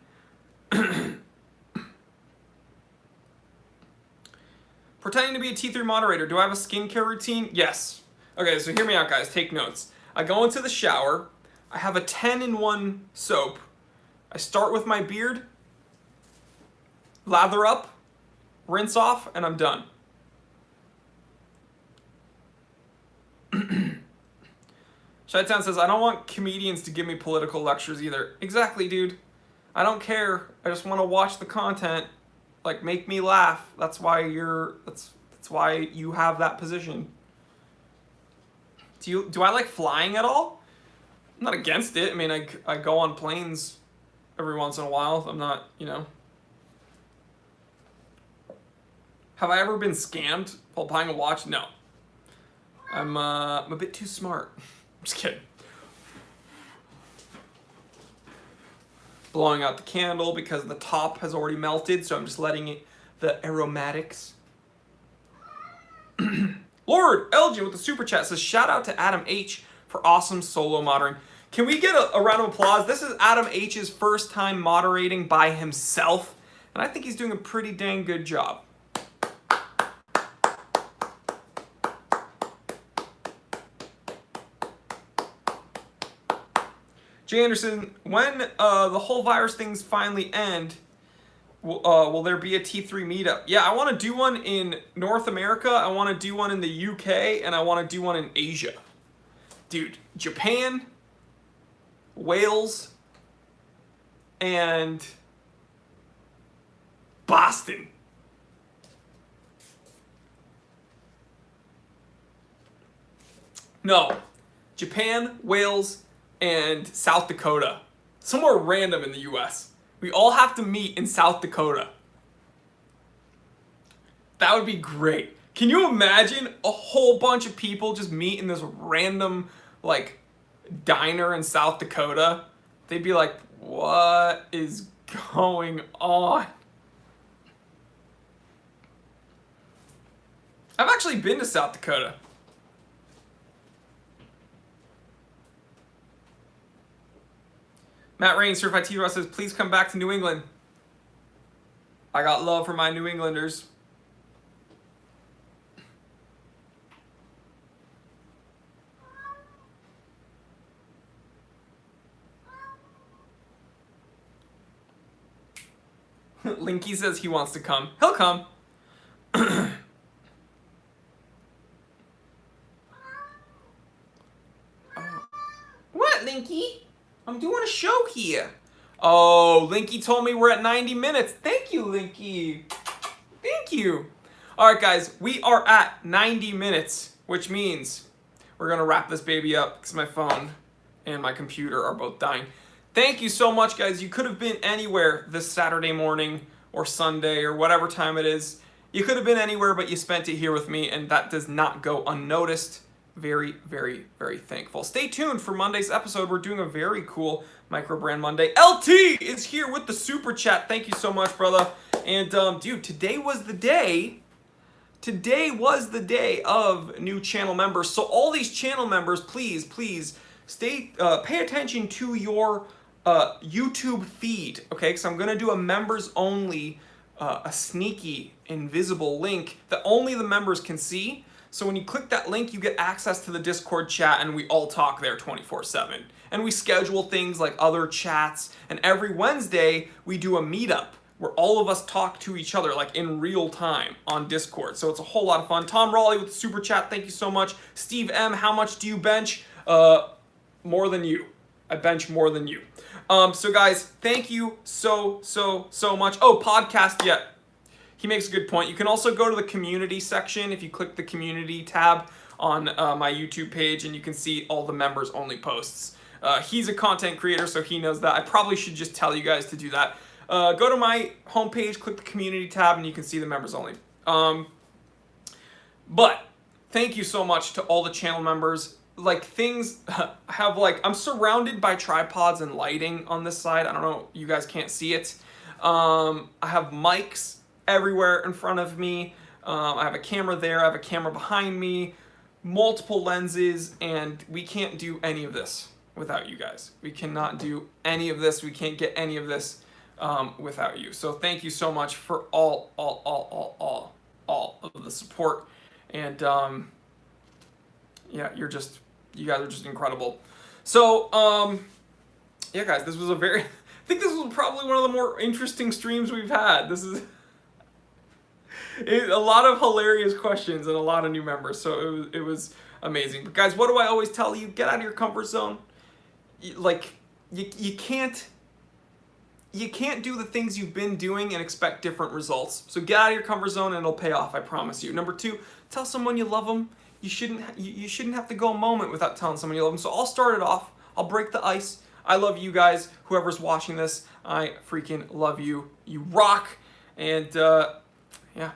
Speaker 1: Pretending to be a T3 moderator. Do I have a skincare routine? Yes. Okay, so hear me out, guys. Take notes. I go into the shower. I have a 10-in-1 soap. I start with my beard, lather up, rinse off, and I'm done. Chi-Town says, I don't want comedians to give me political lectures either. Exactly, dude. I don't care. I just want to watch the content. Like, make me laugh. That's why that's why you have that position. Do I like flying at all? I'm not against it. I mean, I go on planes every once in a while. I'm not, you know. Have I ever been scammed while buying a watch? No. I'm a bit too smart. I'm just kidding. Blowing out the candle because the top has already melted, so I'm just letting the aromatics. Lord Elgin with the super chat says, shout out to Adam H for awesome solo moderating. Can we get a round of applause? This is Adam H's first time moderating by himself, and I think he's doing a pretty dang good job. Jay Anderson, when the whole virus things finally end, will there be a T3 meetup? Yeah, I want to do one in North America, I want to do one in the UK, and I want to do one in Asia. Dude, Japan, Wales, and Boston. No, Japan, Wales, and South Dakota. Somewhere random in the US. We all have to meet in South Dakota. That would be great. Can you imagine a whole bunch of people just meet in this random, like, diner in South Dakota? They'd be like, what is going on? I've actually been to South Dakota. Matt Rain, Certified T-Ross says, please come back to New England. I got love for my New Englanders. Linky says he wants to come. He'll come. What, Linky? I'm doing a show here. Oh, Linky told me we're at 90 minutes. Thank you, Linky. Thank you. All right, guys, we are at 90 minutes, which means we're going to wrap this baby up because my phone and my computer are both dying. Thank you so much, guys. You could have been anywhere this Saturday morning or Sunday or whatever time it is. You could have been anywhere, but you spent it here with me, and that does not go unnoticed. Very, very, very thankful. Stay tuned for Monday's episode. We're doing a very cool Micro Brand Monday. LT is here with the super chat. Thank you so much, brother. And dude, today was the day. Today was the day of new channel members. So all these channel members, please stay. Pay attention to your YouTube feed, okay? Because I'm gonna do a members only, a sneaky, invisible link that only the members can see. So when you click that link, you get access to the Discord chat, and we all talk there 24/7. And we schedule things like other chats, and every Wednesday we do a meetup where all of us talk to each other like in real time on Discord. So it's a whole lot of fun. Tom Raleigh with the super chat, thank you so much. Steve M, how much do you bench? More than you. I bench more than you. So guys, thank you so much. Oh, podcast, yeah. He makes a good point. You can also go to the community section if you click the community tab on my YouTube page, and you can see all the members only posts. He's a content creator, so he knows that. I probably should just tell you guys to do that. Go to my homepage, click the community tab, and you can see the members only. But thank you so much to all the channel members. Like, things have, like, I'm surrounded by tripods and lighting on this side. I don't know, you guys can't see it. I have mics everywhere in front of me. I have a camera there, I have a camera behind me, multiple lenses, and we can't do any of this without you guys. We cannot do any of this. We can't get any of this without you. So thank you so much for all of the support. And yeah, you guys are just incredible. So yeah, guys, this was I think this was probably one of the more interesting streams we've had. This is a lot of hilarious questions and a lot of new members, so it was amazing. But guys, what do I always tell you? Get out of your comfort zone. You can't do the things you've been doing and expect different results. So get out of your comfort zone and it'll pay off, I promise you. Number 2, tell someone you love them. You shouldn't have to go a moment without telling someone you love them. So I'll start it off. I'll break the ice. I love you guys. Whoever's watching this, I freaking love you. You rock. And yeah,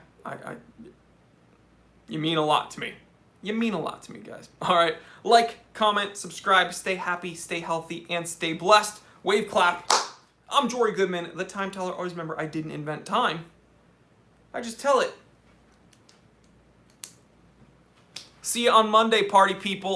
Speaker 1: you mean a lot to me. You mean a lot to me, guys. All right, like, comment, subscribe, stay happy, stay healthy, and stay blessed. Wave clap. I'm Jory Goodman, the time teller. Always remember, I didn't invent time. I just tell it. See you on Monday, party people.